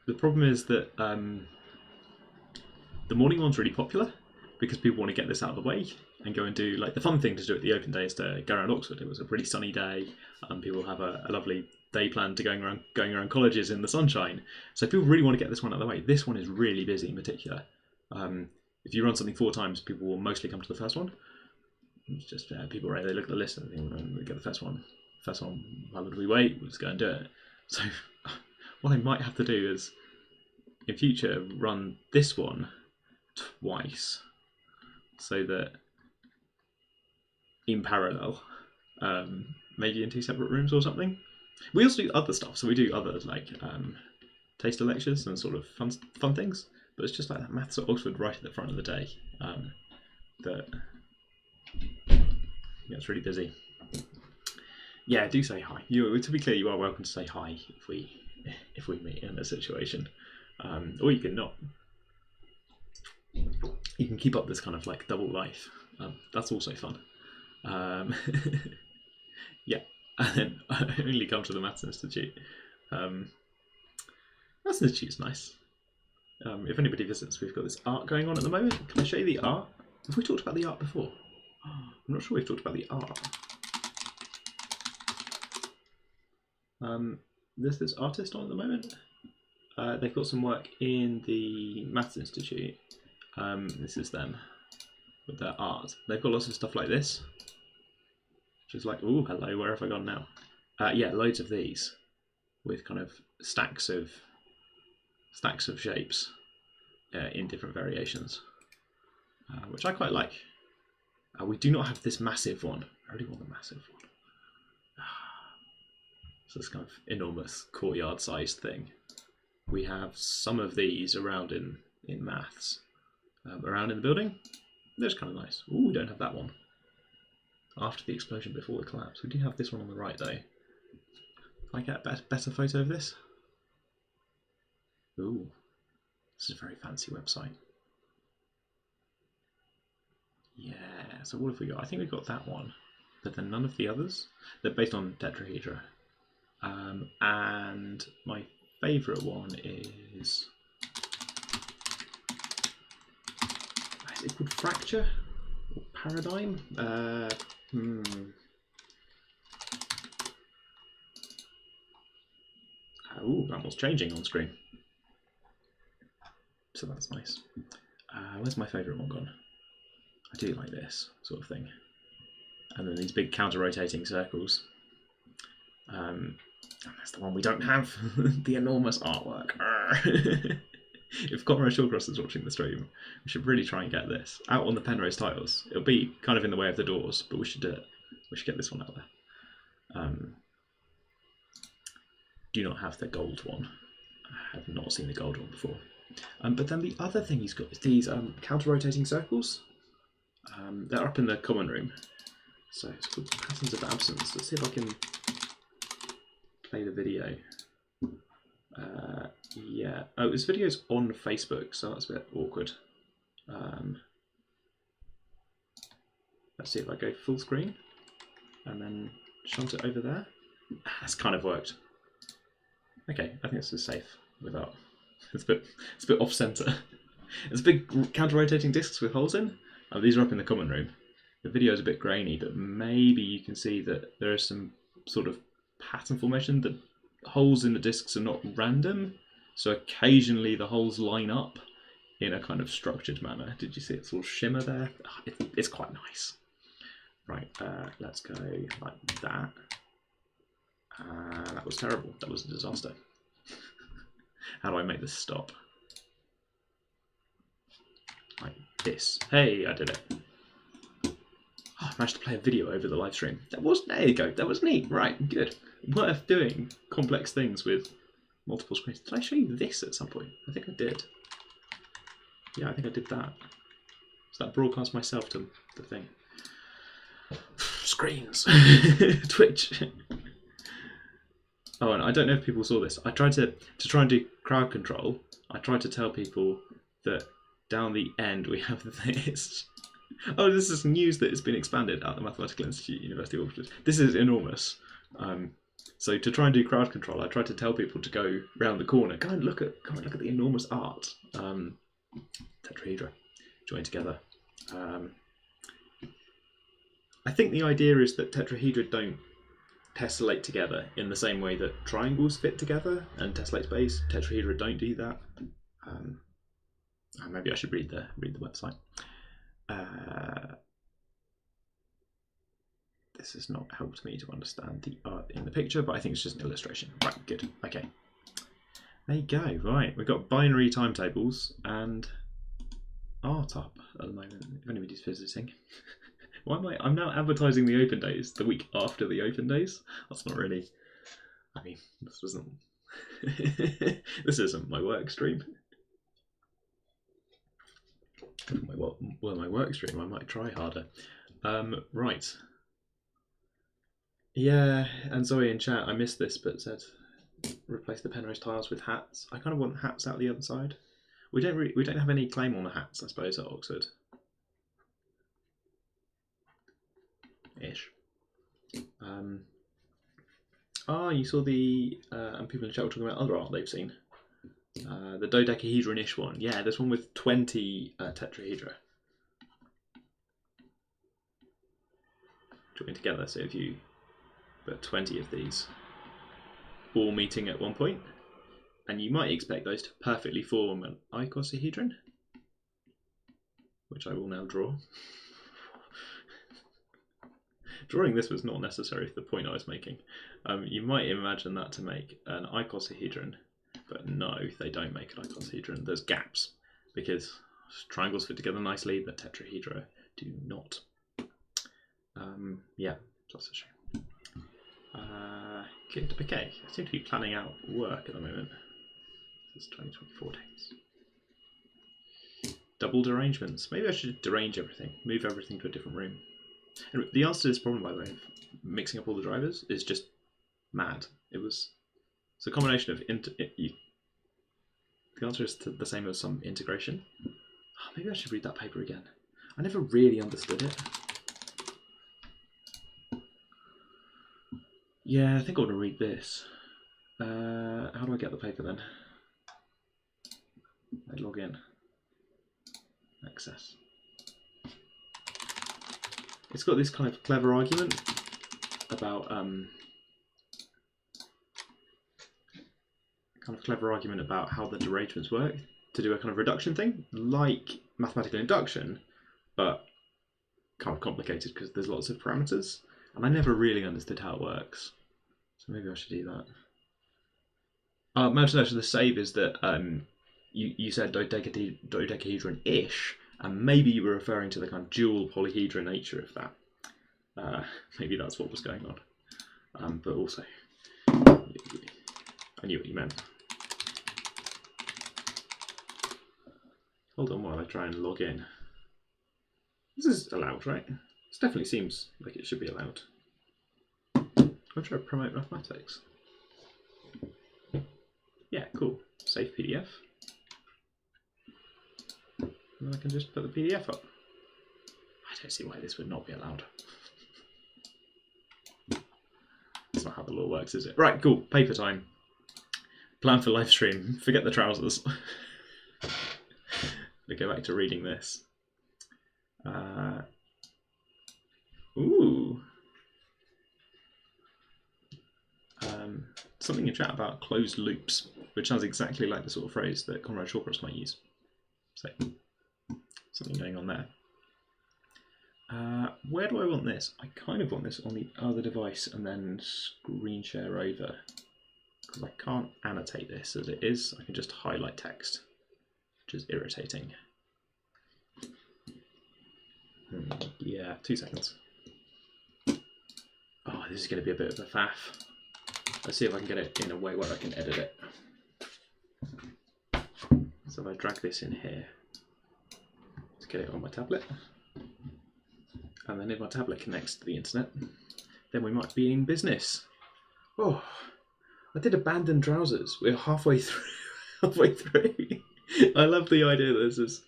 The problem is that the morning one's really popular because people want to get this out of the way and go and do, like, the fun thing to do at the open day is to go around Oxford. It was a pretty sunny day. People have a lovely day planned to going around colleges in the sunshine. So people really want to get this one out of the way. This one is really busy in particular. If you run something 4 times, people will mostly come to the first one. It's just people, right? They look at the list and think, we get the first one. First one, why would we wait? We'll just go and do it. So what I might have to do is, in future, run this one twice, so that in parallel, maybe in 2 separate rooms or something. We also do other stuff, so we do other like taster lectures and sort of fun things. But it's just like that maths at Oxford right at the front of the day that gets really busy. Yeah, do say hi. To be clear, you are welcome to say hi if we meet in a situation, or you can not. You can keep up this kind of like double life. That's also fun. Yeah, and then only come to the Maths Institute. Maths Institute's nice. If anybody visits, we've got this art going on at the moment. Can I show you the art? Have we talked about the art before? I'm not sure we've talked about the art. There's this artist on at the moment. They've got some work in the Maths Institute. This is them with their art. They've got lots of stuff like this, which is like, oh, hello, where have I gone now? Yeah, loads of these with kind of stacks of shapes in different variations, which I quite like. We do not have this massive one. I really want the massive one. So this kind of enormous courtyard-sized thing. We have some of these around in maths. Around in the building. That's kind of nice. Ooh, we don't have that one. After the explosion, before the collapse. We do have this one on the right, though. Can I get a better photo of this? Ooh. This is a very fancy website. Yeah, so what have we got? I think we've got that one, but then none of the others. They're based on tetrahedra. And my favourite one is it called Fracture? Or Paradigm? Oh, that was changing on screen. So that's nice. Where's my favourite one gone? I do like this sort of thing. And then these big counter-rotating circles. And that's the one we don't have. The enormous artwork. If Conrad Shawcross is watching the stream, we should really try and get this out on the Penrose tiles. It'll be kind of in the way of the doors, but we should do it. We should get this one out there. Do not have the gold one. I have not seen the gold one before. But then the other thing he's got is these counter-rotating circles. They're up in the common room. So it's called Patterns of Absence. Let's see if I can play the video. Yeah. Oh, this video's on Facebook, so that's a bit awkward. Let's see if I go full screen and then shunt it over there. That's kind of worked. Okay, I think this is safe without. It's a bit off center. It's big counter-rotating discs with holes in. Oh, these are up in the common room. The video is a bit grainy, but maybe you can see that there is some sort of pattern formation. The holes in the discs are not random, so occasionally the holes line up in a kind of structured manner. Did you see it sort of shimmer there? It's quite nice. Right, let's go like that. That was terrible. That was a disaster. How do I make this stop? Like this. Hey, I did it. Oh, I managed to play a video over the live stream. There you go. That was neat. Right, good. Worth doing complex things with multiple screens. Did I show you this at some point? I think I did. Yeah, I think I did that. So that broadcast myself to the thing. Screens. Twitch. Oh, and I don't know if people saw this. I tried to try and do crowd control. I tried to tell people that down the end we have this. Oh, this is news that has been expanded at the Mathematical Institute, University of Oxford. This is enormous. So to try and do crowd control, I tried to tell people to go round the corner. Come and look at the enormous art. Tetrahedra joined together. I think the idea is that tetrahedra don't tessellate together in the same way that triangles fit together and tessellate space. Tetrahedra don't do that. Maybe I should read the website. This has not helped me to understand the art in the picture, but I think it's just an illustration. Right, good. Okay. There you go. Right, we've got binary timetables and art up at the moment, if anybody's visiting. Why am I'm now advertising the open days the week after the open days? That's not really. I mean, this isn't. This isn't my work stream. Well, my work stream. I might try harder. Right. Yeah, and Zoe in chat, I missed this, but said replace the Penrose tiles with hats. I kind of want hats out the other side. We don't have any claim on the hats, I suppose, at Oxford. Ish. You saw the and people in the chat were talking about other art they've seen. The dodecahedron-ish one. Yeah, this one with 20 tetrahedra joined together. So if you put 20 of these all meeting at one point, and you might expect those to perfectly form an icosahedron, which I will now draw. Drawing this was not necessary for the point I was making. You might imagine that to make an icosahedron, but no, they don't make an icosahedron. There's gaps because triangles fit together nicely, but tetrahedra do not. Yeah, that's a shame. Good. Okay, I seem to be planning out work at the moment. It's 2024 days. Double derangements. Maybe I should derange everything, move everything to a different room. Anyway, the answer to this problem, by the way, of mixing up all the drivers is just mad. It's a combination of the answer is the same as some integration. Oh, maybe I should read that paper again. I never really understood it. Yeah, I think I want to read this. How do I get the paper then? I log in. Access. It's got this kind of clever argument about how the derangements work to do a kind of reduction thing, like mathematical induction, but kind of complicated because there's lots of parameters, and I never really understood how it works. So maybe I should do that. Most of the save is that you said dodecahedron-ish, and maybe you were referring to the kind of dual polyhedron nature of that. Maybe that's what was going on. But also, I knew what you meant. Hold on while I try and log in. This is allowed, right? This definitely seems like it should be allowed. I'll try to promote mathematics. Yeah, cool. Save PDF. And then I can just put the PDF up. I don't see why this would not be allowed. That's not how the law works, is it? Right, cool. Paper time. Plan for live stream. Forget the trousers. We go back to reading this. Ooh. Something in chat about closed loops, which sounds exactly like the sort of phrase that Conrad Shawcross might use. So, something going on there. Where do I want this? I kind of want this on the other device and then screen share over. Because I can't annotate this as it is. I can just highlight text, which is irritating. Yeah, 2 seconds. Oh, this is going to be a bit of a faff. Let's see if I can get it in a way where I can edit it. So if I drag this in here, let's get it on my tablet. And then if my tablet connects to the internet, then we might be in business. Oh, I did abandoned trousers. We're halfway through. I love the idea that this is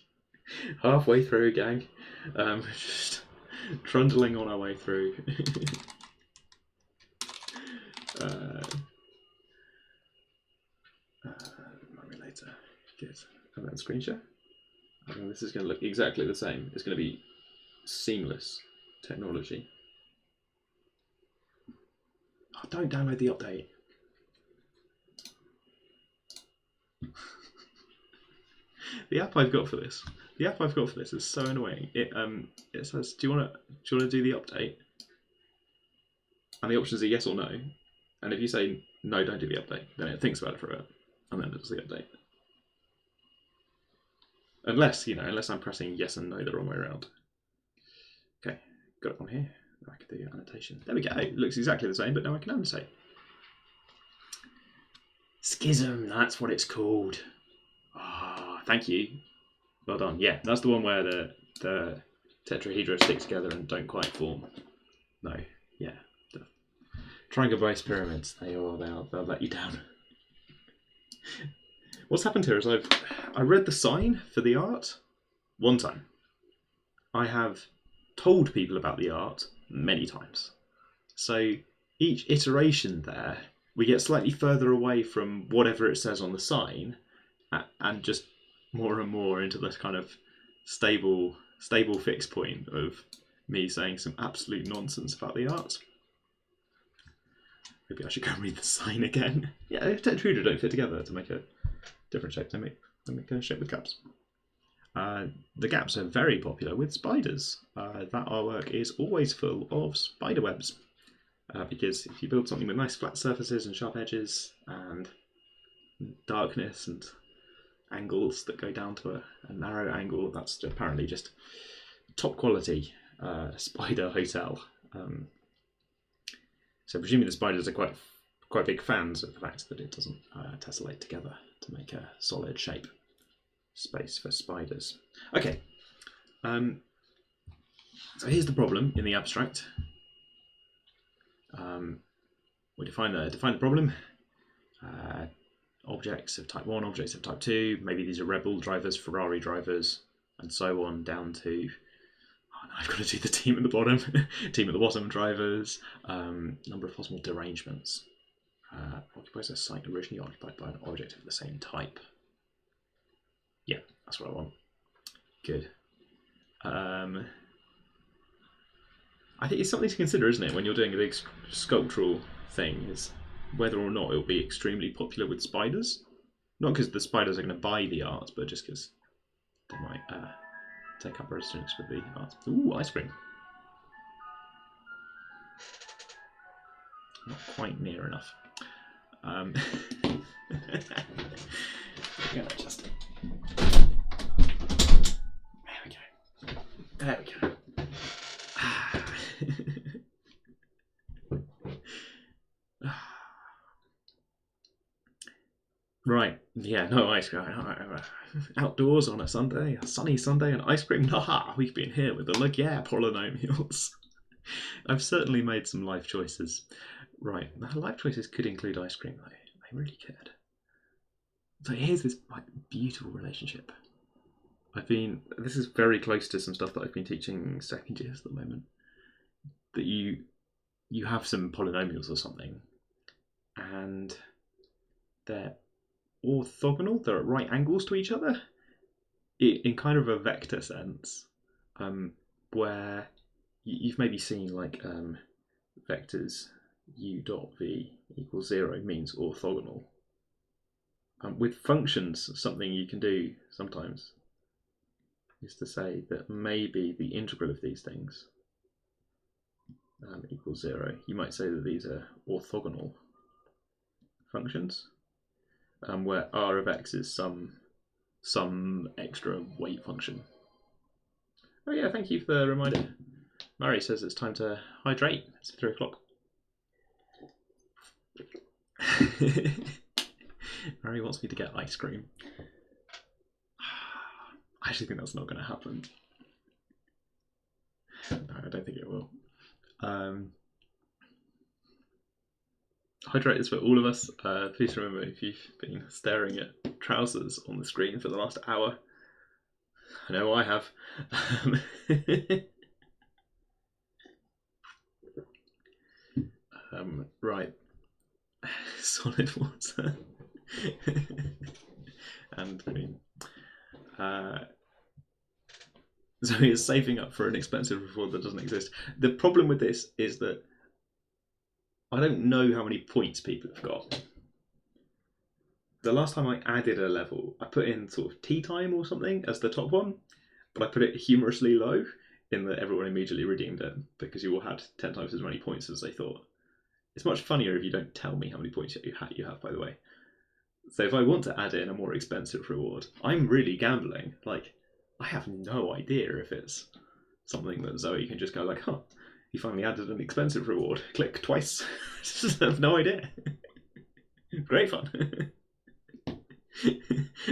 halfway through, gang. Just trundling on our way through. Maybe later. Good. And then screen share. And this is going to look exactly the same. It's going to be seamless technology. Oh, don't download the update. The app I've got for this. The app I've got for this is so annoying. It says, do you want to do the update? And the options are yes or no. And if you say no, don't do the update, then it thinks about it for a bit, and then it does the update. Unless I'm pressing yes and no the wrong way around. Okay, got it on here. I can do annotation. There we go. It looks exactly the same, but now I can annotate. Schism, that's what it's called. Ah, thank you. Well done. Yeah, that's the one where the tetrahedra stick together and don't quite form. No, yeah. The triangle-based pyramids, they'll let you down. What's happened here is I read the sign for the art one time. I have told people about the art many times. So each iteration there, we get slightly further away from whatever it says on the sign, and just more and more into this kind of stable fixed point of me saying some absolute nonsense about the art. Maybe I should go and read the sign again. Yeah, if tetrahedra don't fit together to make a different shape, they make a shape with gaps. The gaps are very popular with spiders. That artwork is always full of spider webs. Because if you build something with nice flat surfaces and sharp edges and darkness and angles that go down to a narrow angle, that's apparently just top quality spider hotel. So presumably the spiders are quite big fans of the fact that it doesn't tessellate together to make a solid shape. Space for spiders. Okay. So here's the problem in the abstract. We define the problem. Objects of type 1, objects of type 2. Maybe these are Rebel drivers, Ferrari drivers, and so on down to. Oh no, I've got to do the team at the bottom. Team at the bottom drivers. Number of possible derangements. Occupies a site originally occupied by an object of the same type. Yeah, that's what I want. Good. I think it's something to consider, isn't it, when you're doing a big sculptural thing, is whether or not it'll be extremely popular with spiders. Not because the spiders are going to buy the art, but just because they might take up residence with the art. Ooh, ice cream. Not quite near enough. Yeah, just. There we go. Right, Yeah, no ice cream. Outdoors on a Sunday, a sunny Sunday, and ice cream. Haha, we've been here with the yeah polynomials. I've certainly made some life choices. Right, life choices could include ice cream though. They really could. So here's this like beautiful relationship. This is very close to some stuff that I've been teaching second years at the moment. That you have some polynomials or something, and they're orthogonal. They're at right angles to each other, in kind of a vector sense, where you've maybe seen like vectors u dot v equals 0 means orthogonal. With functions, something you can do sometimes is to say that maybe the integral of these things equals 0. You might say that these are orthogonal functions, where r of x is some extra weight function. Oh yeah, thank you for the reminder. Murray says it's time to hydrate. It's 3 o'clock. Murray wants me to get ice cream. I actually think that's not going to happen. No, I don't think it will. Hydrate is for all of us. Please remember, if you've been staring at trousers on the screen for the last hour, I know I have. Right. Solid water. And green. So it's saving up for an expensive reward that doesn't exist. The problem with this is that I don't know how many points people have got. The last time I added a level, I put in sort of tea time or something as the top one, but I put it humorously low in that everyone immediately redeemed it because you all had 10 times as many points as they thought. It's much funnier if you don't tell me how many points you have, by the way. So if I want to add in a more expensive reward, I'm really gambling. Like, I have no idea if it's something that Zoe can just go like, huh, he finally added an expensive reward. Click twice. Just have no idea. Great fun.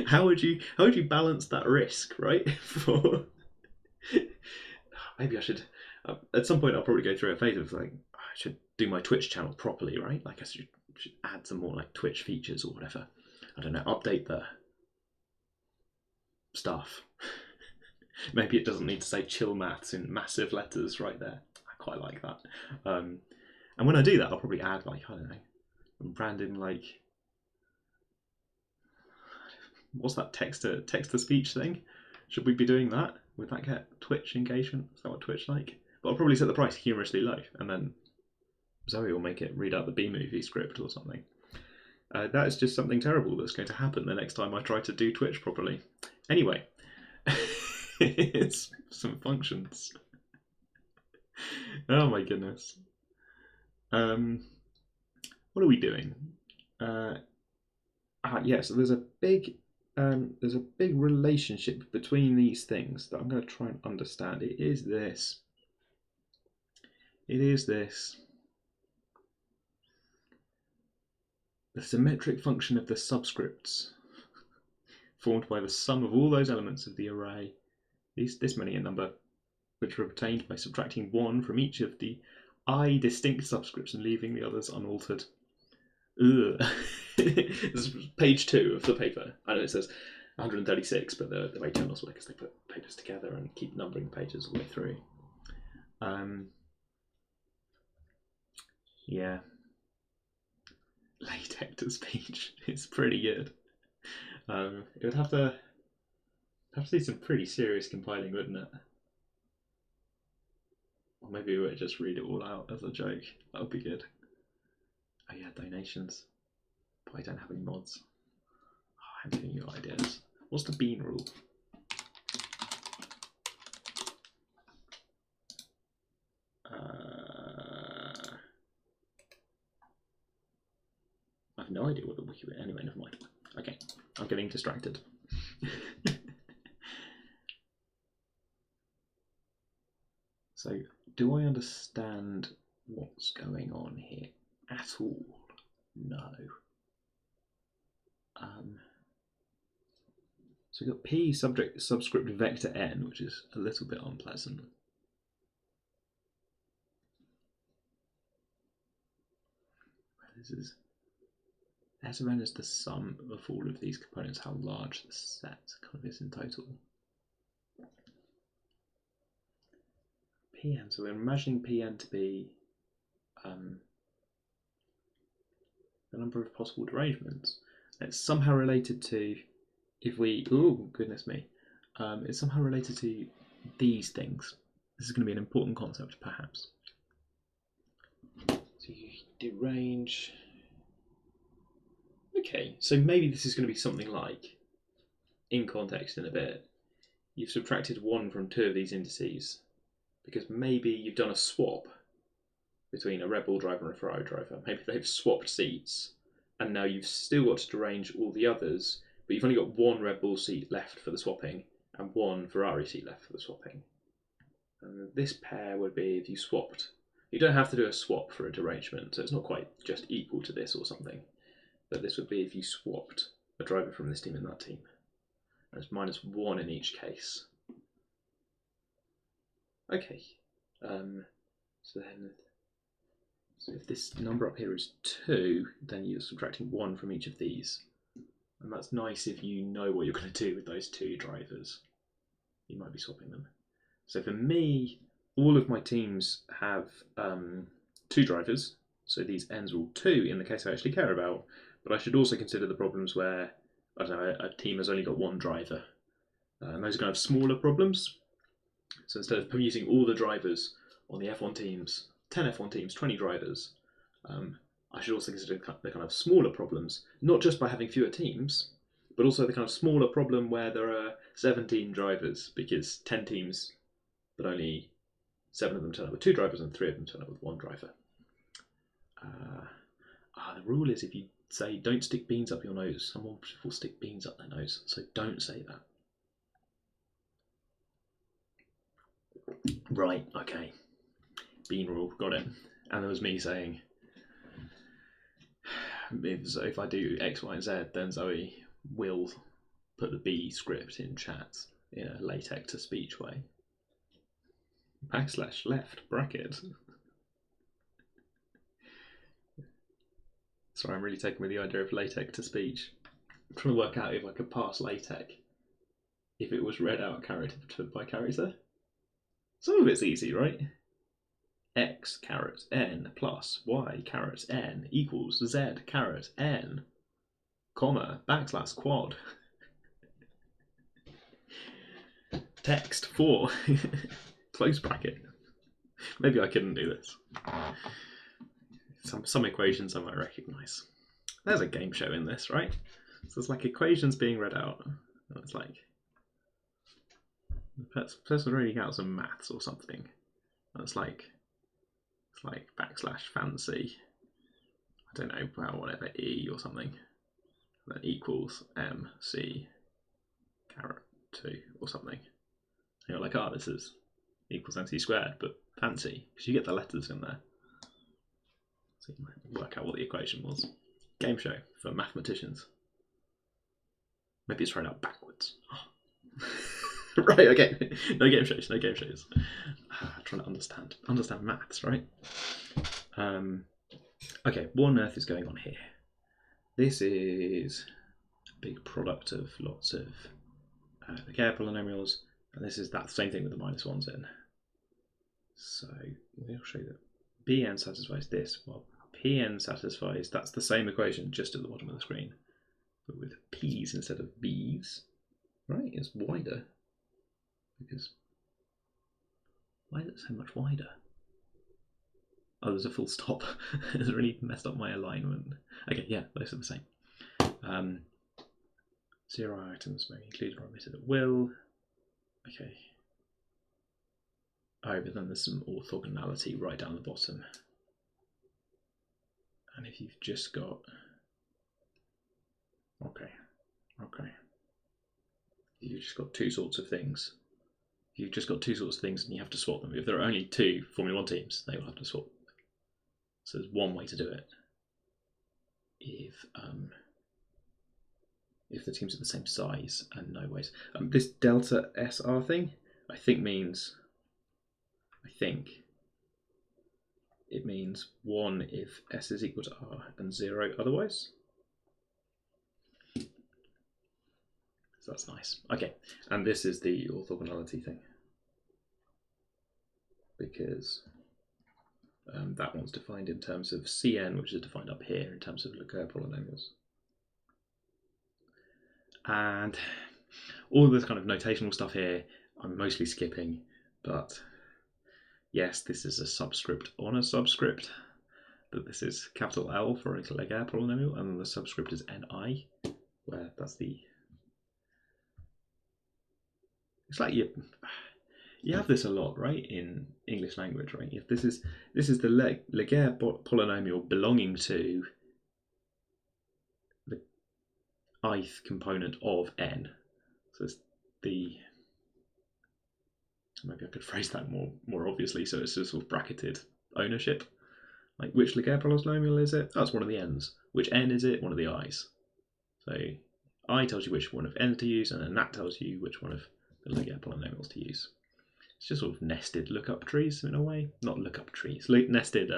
How would you balance that risk, right? For maybe I should at some point I'll probably go through a phase of like I should do my Twitch channel properly, right? Like I should add some more like Twitch features or whatever. I don't know, update the stuff. Maybe it doesn't need to say chill maths in massive letters right there. I quite like that. And when I do that, I'll probably add like, I don't know, random like, what's that text to speech thing? Should we be doing that? Would that get Twitch engagement? Is that what Twitch like? But I'll probably set the price humorously low, and then Zoe will make it read out the B movie script or something. That is just something terrible that's going to happen the next time I try to do Twitch properly. Anyway, it's some functions. Oh my goodness. What are we doing? So there's a big relationship between these things that I'm going to try and understand. It is this. The symmetric function of the subscripts formed by the sum of all those elements of the array, this many in number, which are obtained by subtracting one from each of the I distinct subscripts and leaving the others unaltered. Ugh. This is page 2 of the paper. I know it says 136, but the way journals work is they put papers together and keep numbering pages all the way through. Yeah. LaTeX to speech is pretty good. It would have to do some pretty serious compiling, wouldn't it? Or maybe we would just read it all out as a joke. That would be good. Oh yeah, donations. But I don't have any mods. Oh, I'm giving you ideas. What's the bean rule? I have no idea what the wiki. Anyway, never mind. Okay, I'm getting distracted. So, do I understand what's going on here at all? No. So we've got P subscript vector n, which is a little bit unpleasant. This is S of n is the sum of all of these components, how large the set kind of is in total. Pn, so we're imagining Pn to be the number of possible derangements. It's somehow related to, if we, oh goodness me, it's somehow related to these things. This is going to be an important concept, perhaps. So you derange. Okay, so maybe this is going to be something like, in context in a bit, you've subtracted 1 from 2 of these indices because maybe you've done a swap between a Red Bull driver and a Ferrari driver. Maybe they've swapped seats and now you've still got to derange all the others, but you've only got 1 Red Bull seat left for the swapping and 1 Ferrari seat left for the swapping. And this pair would be if you swapped. You don't have to do a swap for a derangement, so it's not quite just equal to this or something. But this would be if you swapped a driver from this team and that team. And it's -1 in each case. Okay. So if this number up here is 2, then you're subtracting 1 from each of these. And that's nice if you know what you're going to do with those 2 drivers. You might be swapping them. So for me, all of my teams have 2 drivers. So these n's are all 2 in the case I actually care about. But I should also consider the problems where, I don't know, a team has only got 1 driver. And those are going to have smaller problems. So instead of using all the drivers on the F1 teams, 10 F1 teams, 20 drivers, I should also consider the kind of smaller problems, not just by having fewer teams, but also the kind of smaller problem where there are 17 drivers, because 10 teams, but only 7 of them turn up with 2 drivers and 3 of them turn up with 1 driver. The rule is if you say don't stick beans up your nose, someone will stick beans up their nose, so don't say that. Right, okay. Bean rule, got it. And there was me saying, if I do X, Y, and Z, then Zoe will put the B script in chat in a LaTeX to speech way. \left bracket. Sorry, I'm really taken with the idea of LaTeX to speech. I'm trying to work out if I could pass LaTeX if it was read out character by character. Some of it's easy, right? X caret n plus y caret n equals z caret n, comma, \quad. Text 4, close bracket. Maybe I couldn't do this. Some equations I might recognise. There's a game show in this, right? So it's like equations being read out. And it's like the person reading out some maths or something. And it's like \fancy. I don't know, well, whatever, E or something. And then equals MC caret 2 or something. And you're like, this is equals MC squared, but fancy, because you get the letters in there. So you might work out what the equation was. Game show for mathematicians. Maybe it's read out backwards. Right, okay. No game shows, no game shows. Trying to understand maths, right? Okay, what on earth is going on here? This is a big product of lots of Laguerre polynomials, and this is that same thing with the -1s in. So we'll show that Bn satisfies this, while Pn satisfies, that's the same equation just at the bottom of the screen, but with P's instead of B's. Right, it's wider, because why is it so much wider? Oh, there's a full stop. It's really messed up my alignment. Okay, yeah, those are the same. 0 items may be included or omitted at will. Okay. Oh, but then there's some orthogonality right down the bottom. And if you've just got... Okay. You've just got 2 sorts of things. You've just got 2 sorts of things and you have to swap them. If there are only 2 Formula 1 teams, they will have to swap. So there's one way to do it. If if the teams are the same size, and no ways. This delta SR thing, I think it means 1 if S is equal to R and 0 otherwise. So that's nice. Okay, and this is the orthogonality thing, because that one's defined in terms of Cn, which is defined up here in terms of Laguerre polynomials. And all this kind of notational stuff here, I'm mostly skipping, but yes, this is a subscript on a subscript, but this is capital L for a Laguerre polynomial, and then the subscript is Ni, where that's the... It's like you have this a lot, right, in English language, right? If this is the Laguerre polynomial belonging to the ith component of n. So it's the... Maybe I could phrase that more obviously, so it's a sort of bracketed ownership. Like, which Laguerre polynomial is it? That's one of the n's. Which n is it? One of the i's. So I tells you which one of n to use, and then that tells you which one of the Laguerre polynomials to use. It's just sort of nested lookup trees in a way. Not lookup trees, nested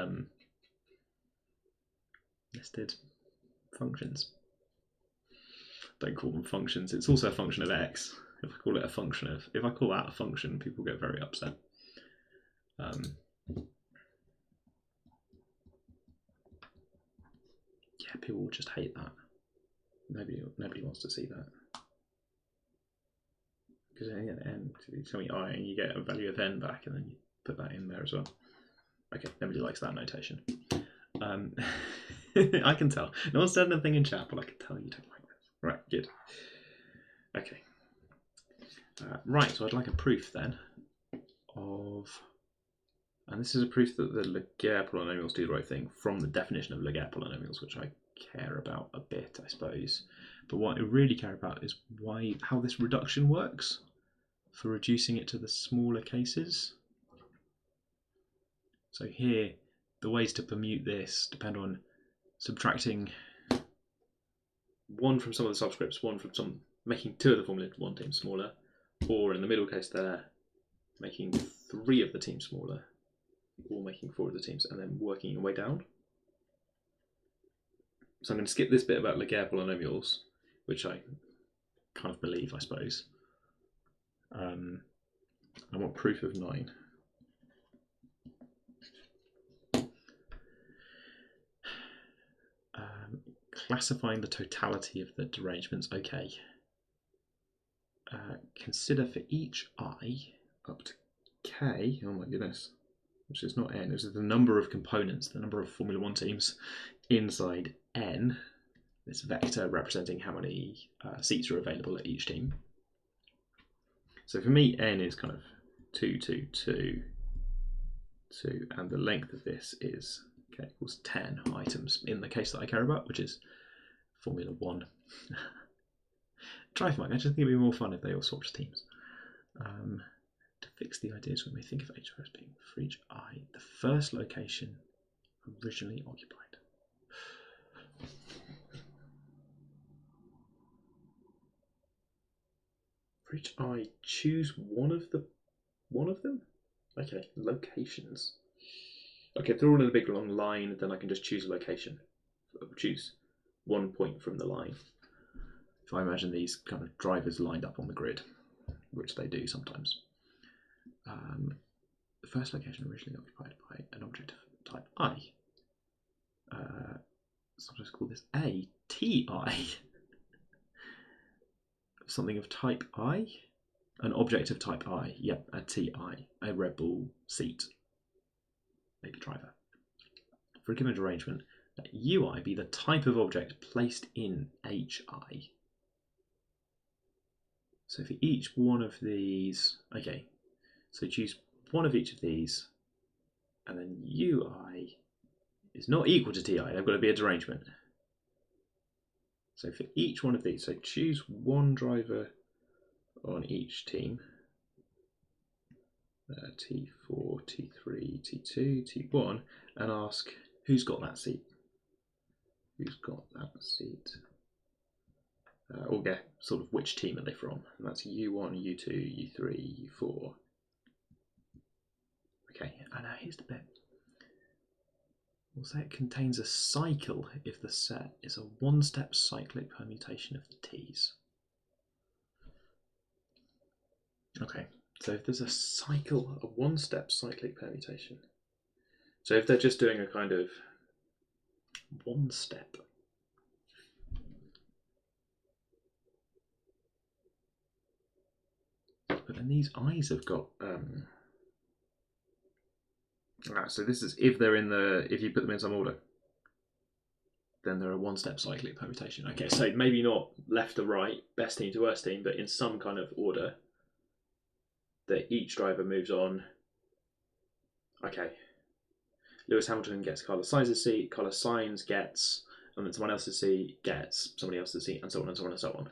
functions. Don't call them functions. It's also a function of x. If I call it a function of, if I call that a function, people get very upset. Yeah, people will just hate that. Nobody wants to see that. Because at the end, you tell me I, and you get a value of n back, and then you put that in there as well. Okay, nobody likes that notation. I can tell. No one said anything in chat, but I can tell you don't like this. Right, good. Okay. Right, so I'd like a proof then of, and this is a proof that the Laguerre polynomials do the right thing from the definition of Laguerre polynomials, which I care about a bit, I suppose. But what I really care about is how this reduction works for reducing it to the smaller cases. So here, the ways to permute this depend on subtracting one from some of the subscripts, one from some, making 2 of the formula one team smaller, or in the middle case there, making 3 of the teams smaller, or making 4 of the teams, and then working your way down. So I'm going to skip this bit about Laguerre polynomials, which I kind of believe, I suppose. I want proof of 9. Classifying the totality of the derangements, okay. Consider for each I up to k, oh my goodness, which is not n, this is the number of components, the number of Formula 1 teams inside n, this vector representing how many seats are available at each team. So for me, n is kind of 2, 2, 2, 2, and the length of this is equals 10 items in the case that I care about, which is Formula 1. Drive Mike, I just think it'd be more fun if they all swapped teams. To fix the ideas, we may think of HR as being for each I, the first location originally occupied. For each I, choose one of them? Okay, locations. Okay, if they're all in a big long line, then I can just choose a location. Choose one point from the line. If I imagine these kind of drivers lined up on the grid, which they do sometimes. The first location originally occupied by an object of type I. Sometimes call this a Ti. Something of type I? An object of type I. Yep, a Ti. A Red Bull seat. Maybe driver. For a given derangement, let UI be the type of object placed in HI. So for each one of these, okay, so choose one of each of these, and then UI is not equal to Ti, they've got to be a derangement. So for each one of these, so choose one driver on each team, T4, T3, T2, T1, and ask who's got that seat? Who's got that seat? or get sort of which team are they from. And that's U1, U2, U3, U4. Okay, and now here's the bit. We'll say it contains a cycle if the set is a one-step cyclic permutation of the T's. Okay, so if there's a cycle, a one-step cyclic permutation. So if they're just doing a kind of one step. But then these I's have got so this is if they're in the, if you put them in some order, then they're a one-step cyclic permutation. Okay, so maybe not left to right, best team to worst team, but in some kind of order that each driver moves on. Okay, Lewis Hamilton gets Carlos Sainz's seat, Carlos Sainz gets, and then someone else's seat gets somebody else's seat, and so on and so on and so on.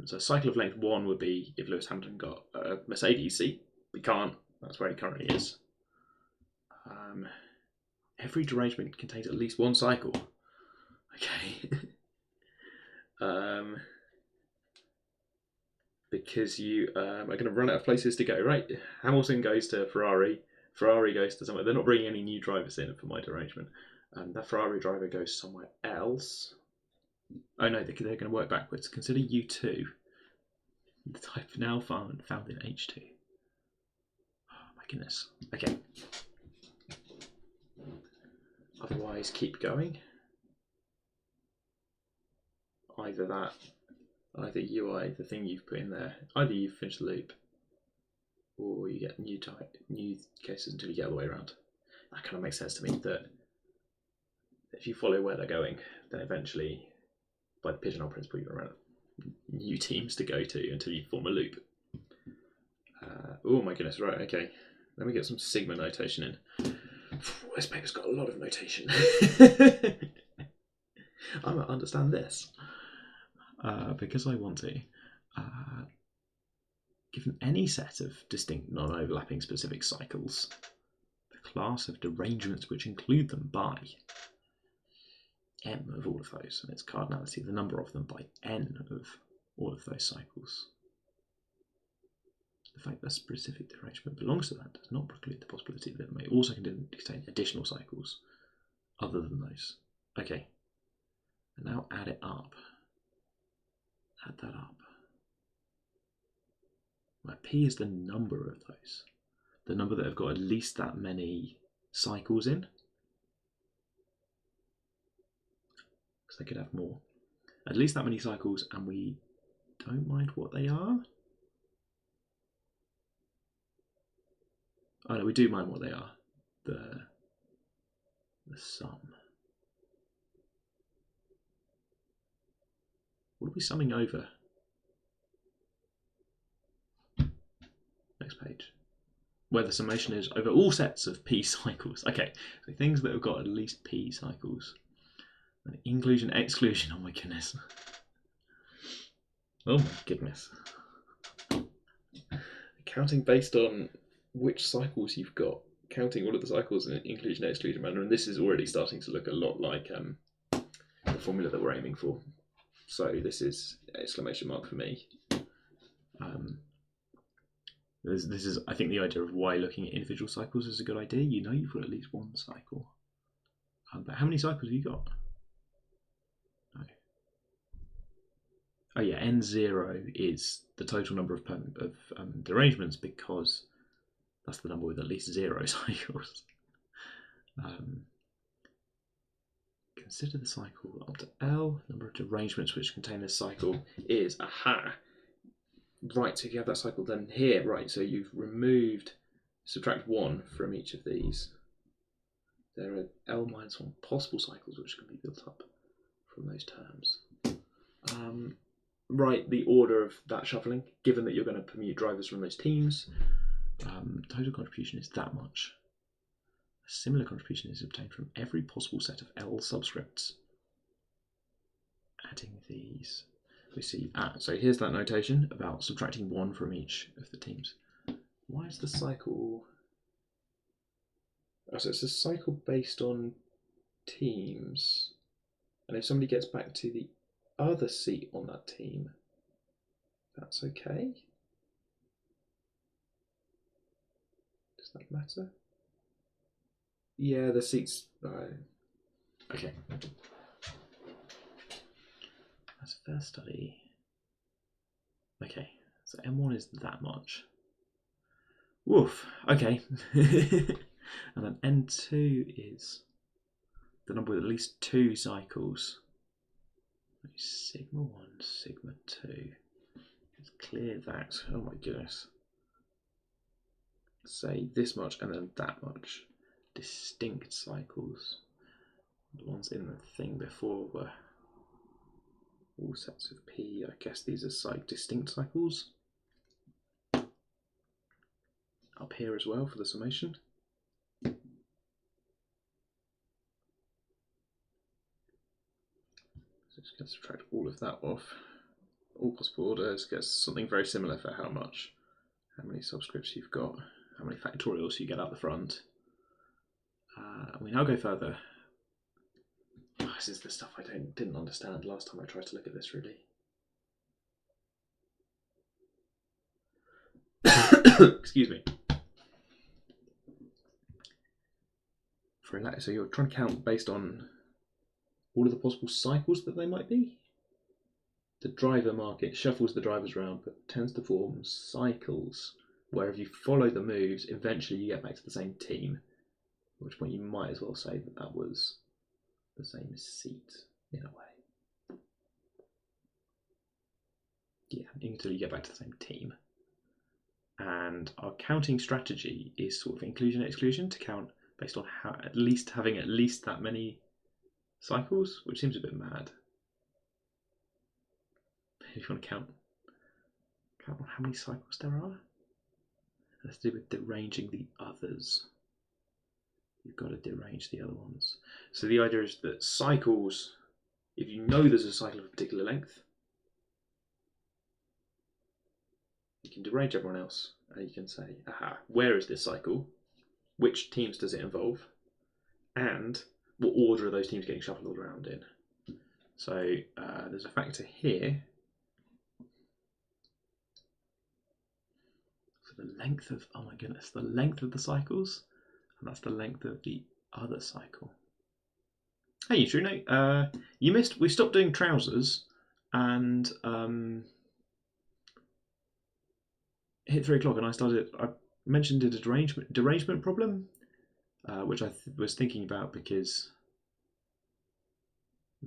So a cycle of length 1 would be if Lewis Hamilton got a Mercedes seat. We can't, that's where he currently is. Every derangement contains at least one cycle. Okay. Because you are going to run out of places to go, right? Hamilton goes to Ferrari, Ferrari goes to somewhere. They're not bringing any new drivers in for my derangement. That Ferrari driver goes somewhere else. Oh no, they're going to work backwards. Consider U2, the type now found in H2. Oh my goodness. Okay. Otherwise, keep going. Either UI, the thing you've put in there, either you finish the loop, or you get new cases until you get all the way around. That kind of makes sense to me, that if you follow where they're going, then eventually, by the pigeonhole principle, you're around new teams to go to until you form a loop. Oh my goodness, right, okay. Let me get some sigma notation in. This paper's got a lot of notation. I might understand this. Because I want to. Given any set of distinct non-overlapping specific cycles, the class of derangements which include them by m of all of those, and its cardinality, the number of them by n of all of those cycles. The fact that a specific derangement belongs to that does not preclude the possibility that it may also contain additional cycles other than those. Okay, and now add it up. Add that up. Right, P is the number of those. The number that have got at least that many cycles in. Because they could have more. At least that many cycles, and we don't mind what they are. Oh no, we do mind what they are. The sum. What are we summing over? Next page. Where the summation is over all sets of P cycles. Okay, so things that have got at least P cycles. And inclusion, exclusion, oh my goodness. Oh my goodness. Counting based on which cycles you've got. Counting all of the cycles in an inclusion, exclusion manner. And this is already starting to look a lot like the formula that we're aiming for. So this is exclamation mark for me. This is, I think, the idea of why looking at individual cycles is a good idea. You know you've got at least one cycle. But how many cycles have you got? No. Oh yeah, N0 is the total number of derangements, because that's the number with at least 0 cycles. Consider the cycle up to L. Number of derangements which contain this cycle is, aha. Right, so if you have that cycle, then here, right, so you've removed, subtract 1 from each of these. There are L minus 1 possible cycles which can be built up from those terms. Right, the order of that shuffling, given that you're going to permute drivers from those teams, total contribution is that much. A similar contribution is obtained from every possible set of L subscripts. Adding these. We see, so here's that notation about subtracting 1 from each of the teams. Why is the cycle? Oh, so it's a cycle based on teams. And if somebody gets back to the other seat on that team, that's okay. Does that matter? Yeah, the seats. Okay. That's fair study. Okay, so M1 is that much. Woof. Okay. And then N2 is the number with at least 2 cycles. Sigma 1, sigma 2. Let's clear that. Oh my goodness. Say this much and then that much. Distinct cycles. The ones in the thing before were all sets of P. I guess these are distinct cycles. Up here as well for the summation. So just going to subtract all of that off. All possible orders gets something very similar for how many subscripts you've got, how many factorials you get out the front. We now go further. Oh, this is the stuff I didn't understand last time I tried to look at this, really. Excuse me. So you're trying to count based on all of the possible cycles that they might be? The driver market shuffles the drivers around but tends to form cycles where if you follow the moves, eventually you get back to the same team. At which point you might as well say that was the same seat in a way. Yeah, until you get back to the same team. And our counting strategy is sort of inclusion exclusion to count based on having at least that many cycles, which seems a bit mad. If you want to count on how many cycles there are, that's to do with deranging the others. You've got to derange the other ones. So the idea is that cycles, if you know there's a cycle of a particular length, you can derange everyone else and you can say, aha, where is this cycle? Which teams does it involve? And what order are those teams getting shuffled around in? So there's a factor here for the length of, oh my goodness, the length of the cycles, and that's the length of the other cycle. Hey, Truno, you missed, we stopped doing trousers and hit 3 o'clock and I mentioned a derangement problem, which I was thinking about because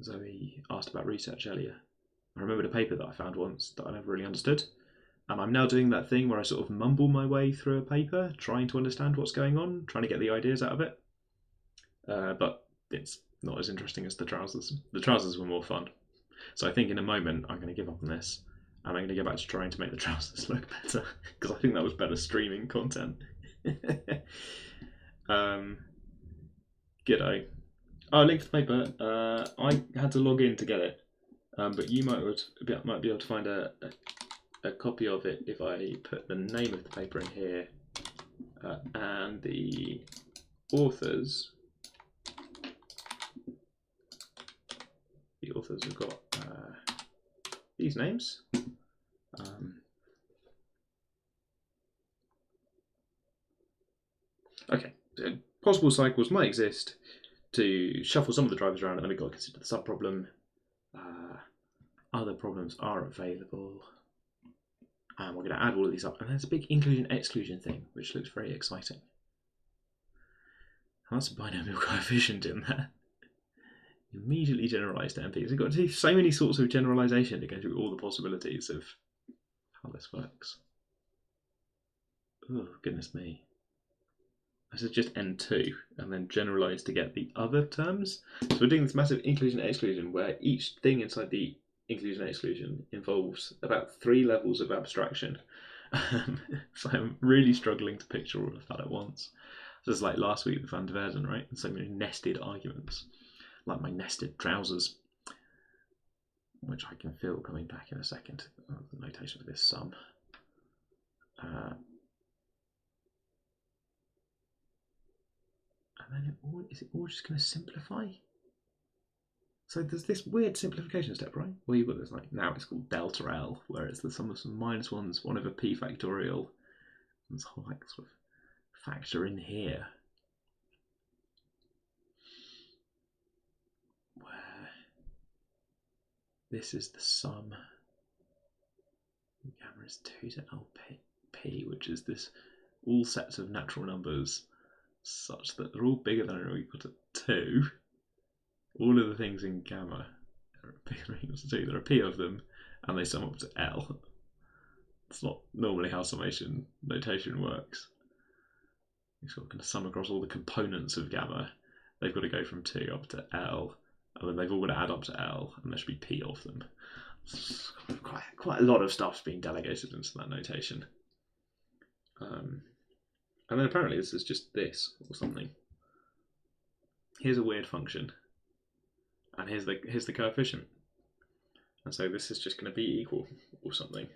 Zoe asked about research earlier. I remembered a paper that I found once that I never really understood. And I'm now doing that thing where I sort of mumble my way through a paper, trying to understand what's going on, trying to get the ideas out of it. But it's not as interesting as the trousers. The trousers were more fun. So I think in a moment I'm going to give up on this. And I'm going to go back to trying to make the trousers look better. Because I think that was better streaming content. G'day. Oh, link to the paper. I had to log in to get it. But you might be able to find a copy of it if I put the name of the paper in here and the authors. The authors have got these names. Okay, so possible cycles might exist to shuffle some of the drivers around, and then we've got to consider the subproblem. Other problems are available. And we're going to add all of these up. And there's a big inclusion-exclusion thing, which looks very exciting. And that's a binomial coefficient in there. Immediately generalised MPs. We've got to do so many sorts of generalisation to go through all the possibilities of how this works. Oh, goodness me. This is just N2, and then generalised to get the other terms. So we're doing this massive inclusion-exclusion where each thing inside the inclusion-exclusion involves about 3 levels of abstraction. So I'm really struggling to picture all of that at once. Just like last week with Van der Verden, right? And so many nested arguments, like my nested trousers, which I can feel coming back in a second. The notation for this sum. And then is it all just going to simplify? So there's this weird simplification step, right? Where you've got this, like, now it's called delta L, where it's the sum of some minus ones, 1 over p factorial, and this whole, like, sort of factor in here. Where this is the sum. Gamma is 2 to LP, which is this all sets of natural numbers such that they're all bigger than or equal to 2. All of the things in gamma are bigger than or equal to 2. There are p of them, and they sum up to L. It's not normally how summation notation works. You're sort of going to sum across all the components of gamma. They've got to go from 2 up to L, and then they've all got to add up to L, and there should be p of them. Quite a lot of stuff's being delegated into that notation. And then apparently this is just this or something. Here's a weird function, and here's the coefficient. And so this is just going to be equal or something.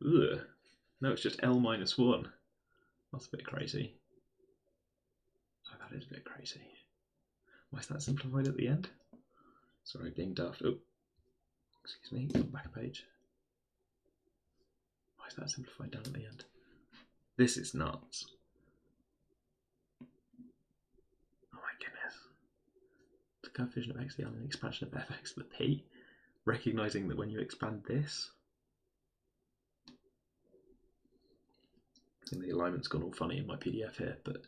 Ugh. No, it's just L minus 1. That's a bit crazy. Oh, that is a bit crazy. Why is that simplified at the end? Sorry, being daft. Oh, excuse me, back a page. Why is that simplified down at the end? This is nuts. Oh my goodness. The coefficient of x to the L and the expansion of fx to the p. Recognizing that when you expand this, I think the alignment's gone all funny in my PDF here, but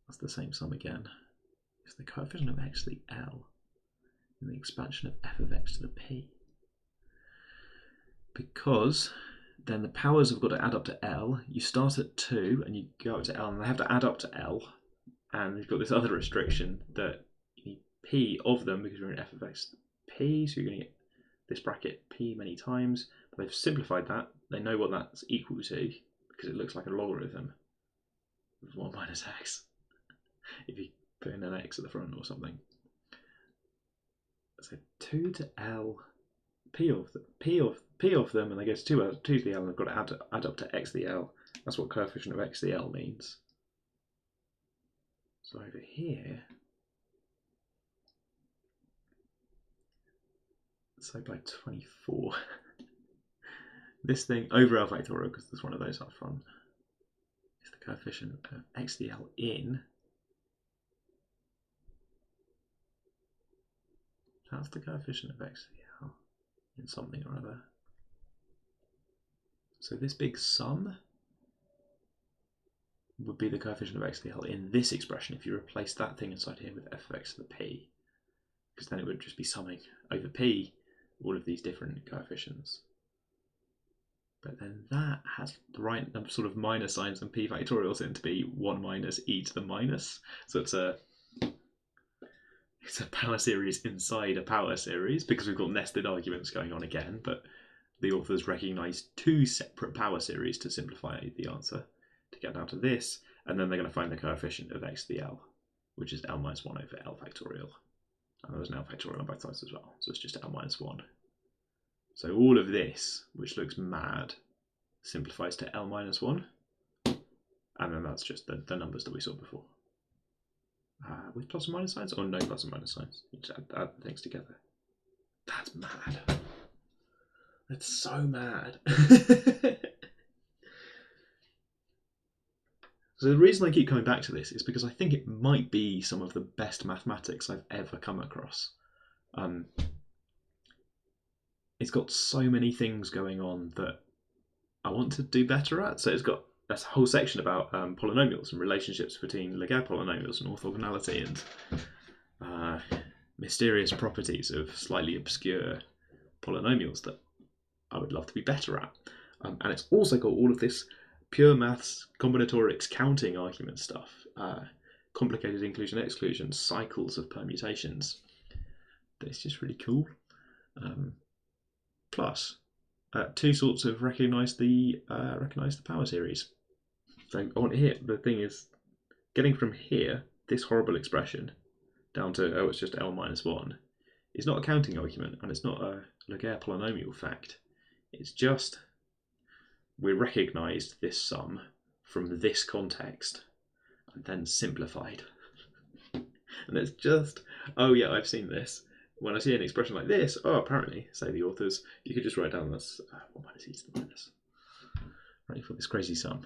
that's the same sum again. It's the coefficient of x to the L and the expansion of f of x to the p. Because then the powers have got to add up to L. You start at 2 and you go up to L, and they have to add up to L. And you've got this other restriction that you need p of them because we're in f of x to the p, so you're going to get this bracket p many times. But they've simplified that. They know what that's equal to because it looks like a logarithm of 1 minus x if you put in an x at the front or something. So 2 to L, p of them, and they go to 2 to the L, and they've got to add up to x to the L. That's what coefficient of x to the L means. So over here, so by 24, this thing over L factorial, because there's one of those up front, is the coefficient of x to the L in. That's the coefficient of x to the L in something or other. So this big sum would be the coefficient of x to the L in this expression if you replace that thing inside here with f of x to the p, because then it would just be summing over p all of these different coefficients. But then that has the right sort of minus signs and p factorials in to be 1 minus e to the minus. So it's a power series inside a power series, because we've got nested arguments going on again, but the authors recognise 2 separate power series to simplify the answer to get down to this, and then they're going to find the coefficient of x to the L, which is L minus 1 over L factorial. And there's an L factorial on both sides as well, so it's just L minus 1. So all of this, which looks mad, simplifies to L minus 1, and then that's just the numbers that we saw before. With plus and minus signs, or no plus and minus signs? You just add the things together. That's mad. That's so mad. So the reason I keep coming back to this is because I think it might be some of the best mathematics I've ever come across. It's got so many things going on that I want to do better at. So it's got a whole section about polynomials and relationships between Laguerre polynomials and orthogonality and mysterious properties of slightly obscure polynomials that I would love to be better at. And it's also got all of this pure maths, combinatorics, counting argument stuff, complicated inclusion-exclusion, cycles of permutations. It's just really cool. Plus, 2 sorts of recognise the power series. So on here, the thing is, getting from here, this horrible expression, down to, oh, it's just L minus 1, is not a counting argument, and it's not a Laguerre polynomial fact. It's just, we recognised this sum from this context, and then simplified. And it's just, oh yeah, I've seen this. when I see an expression like this, oh, apparently, say the authors, you could just write down this 1 minus e to the minus. Ready for this crazy sum.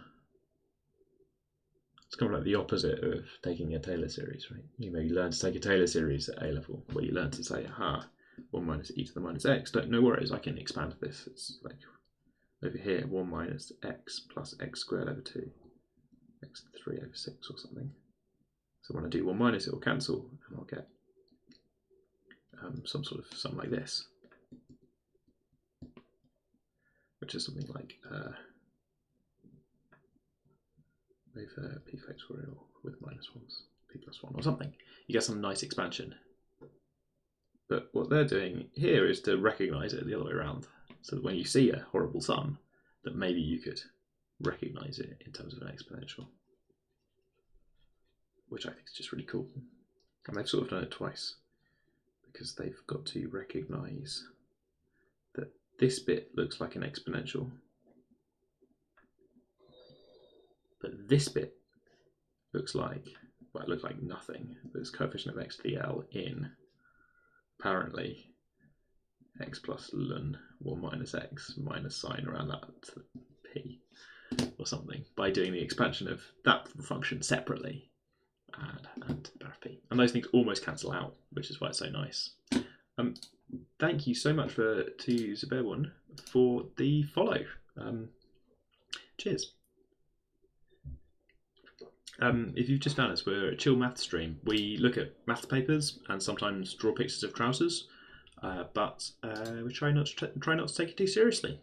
It's kind of like the opposite of taking a Taylor series, right? You maybe learn to take a Taylor series at A level, where you learn to say, 1 minus e to the minus x. No worries, I can expand this. It's like over here, 1 minus x plus x squared over 2, x 3 over 6 or something. So when I do 1 minus, it will cancel, and I'll get some sort of sum like this, which is something like over p factorial with minus 1s, p plus 1 or something. You get some nice expansion. But what they're doing here is to recognise it the other way around, so that when you see a horrible sum, that maybe you could recognise it in terms of an exponential, which I think is just really cool. And they've sort of done it twice, because they've got to recognise that this bit looks like an exponential, but this bit looks like, well, it looks like nothing. There's coefficient of x to the L in, apparently, x plus ln 1 minus x minus sine around that to p or something, by doing the expansion of that function separately and p. And those things almost cancel out, which is why it's so nice. Thank you so much to Zubair1 for the follow. Cheers. If you've just found us, we're a chill math stream. We look at math papers and sometimes draw pictures of trousers, but we try not to take it too seriously.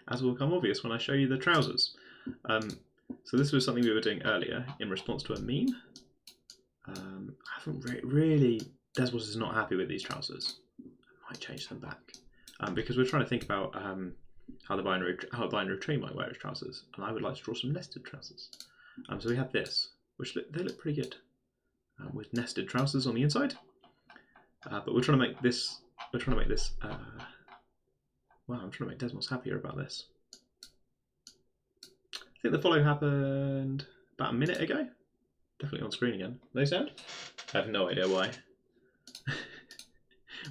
As will come obvious when I show you the trousers. So this was something we were doing earlier in response to a meme. I haven't really. Desmos is not happy with these trousers. I might change them back because we're trying to think about how a binary tree might wear its trousers, and I would like to draw some nested trousers. So we have this, which they look pretty good, with nested trousers on the inside. But we're trying to make this. We're trying to make this. Wow, I'm trying to make Desmos happier about this. I think the follow happened about a minute ago. Definitely on screen again. No sound? I have no idea why.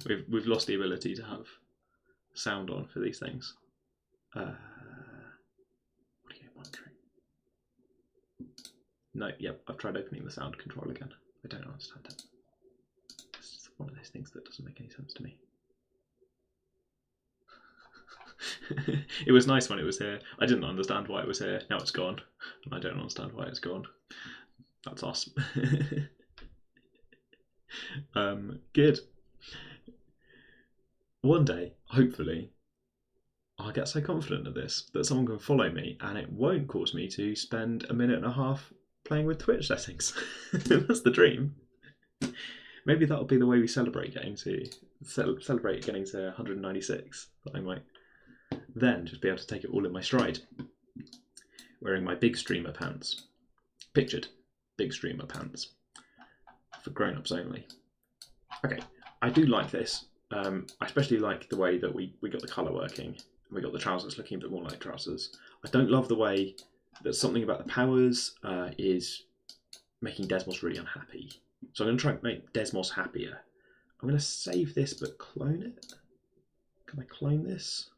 We've lost the ability to have sound on for these things. What are you monitoring? No, yep, I've tried opening the sound control again. I don't understand it. It's just one of those things that doesn't make any sense to me. It was nice when it was here. I didn't understand why it was here. Now it's gone. And I don't understand why it's gone. That's us. Good. One day, hopefully, I'll get so confident of this that someone can follow me and it won't cause me to spend a minute and a half playing with Twitch settings. That's the dream. Maybe that'll be the way we celebrate getting to 196. That I might then just be able to take it all in my stride, wearing my big streamer pants. Pictured big streamer pants for grown-ups only. Okay, I do like this. I especially like the way that we got the colour working and we got the trousers looking a bit more like trousers. I don't love the way that something about the powers is making Desmos really unhappy. So I'm going to try and make Desmos happier. I'm going to save this but clone it. Can I clone this?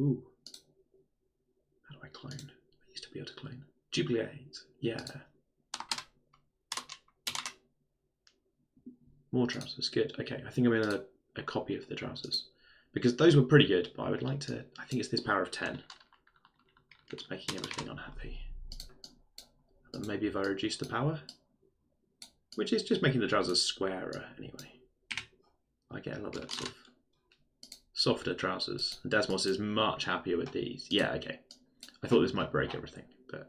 Ooh. How do I clone? I used to be able to clone. Duplicate. Yeah. More trousers. Good. Okay, I think I'm in a copy of the trousers. Because those were pretty good, but I would like to... I think it's this power of 10 that's making everything unhappy. And maybe if I reduce the power, which is just making the trousers squarer anyway, I get a little bit of softer trousers. And Desmos is much happier with these. Yeah, okay. I thought this might break everything, but...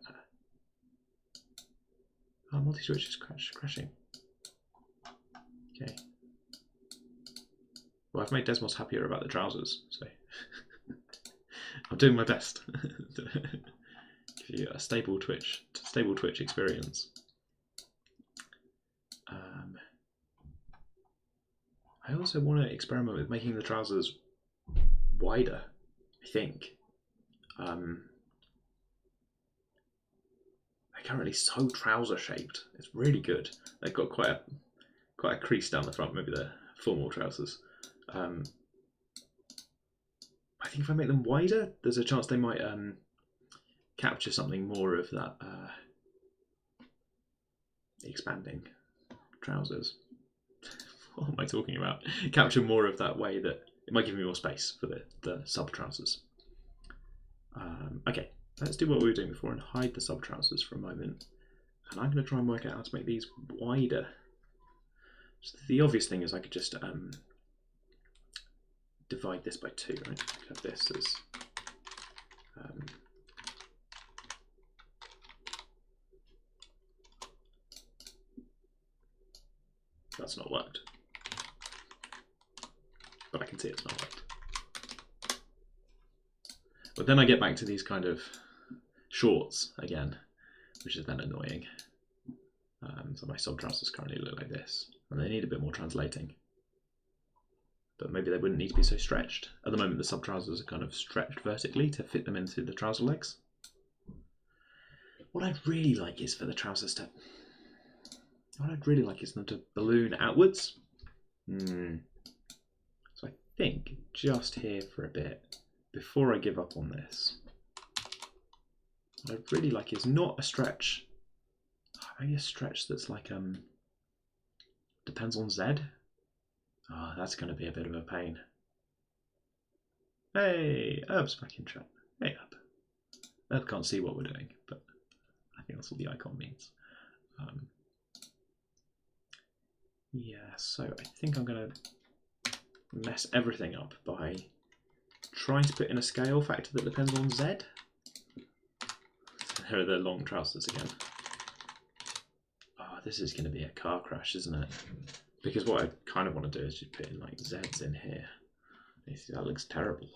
Oh, multi-switch is crashing. Okay. Well, I've made Desmos happier about the trousers, so... I'm doing my best to give you a stable Twitch experience. I also want to experiment with making the trousers wider, I think. currently so trouser shaped. It's really good. They've got quite a crease down the front. Maybe they're formal trousers. I think if I make them wider, there's a chance they might capture something more of that expanding trousers. What am I talking about? Capture more of that way that it might give me more space for the sub trousers. Okay, let's do what we were doing before and hide the sub trousers for a moment. And I'm going to try and work out how to make these wider. So the obvious thing is I could just divide this by 2, right? I could have this as that's not worked. But I can see it's not worked. But then I get back to these kind of shorts again, which is then annoying. So my sub trousers currently look like this, and they need a bit more translating. But maybe they wouldn't need to be so stretched. At the moment, the sub trousers are kind of stretched vertically to fit them into the trouser legs. What I'd really like is for the trousers to... What I'd really like is them to balloon outwards. So I think just here for a bit, before I give up on this, what I'd really like is not a stretch. Maybe a stretch that's like, depends on Z. Oh, that's going to be a bit of a pain. Hey, Herb's back in chat. Hey, Herb. Herb can't see what we're doing, but I think that's what the icon means. Yeah, so I think I'm going to mess everything up by trying to put in a scale factor that depends on Z. Here are the long trousers again. Oh, this is going to be a car crash, isn't it? Because what I kind of want to do is just put in like Z's in here. That looks terrible.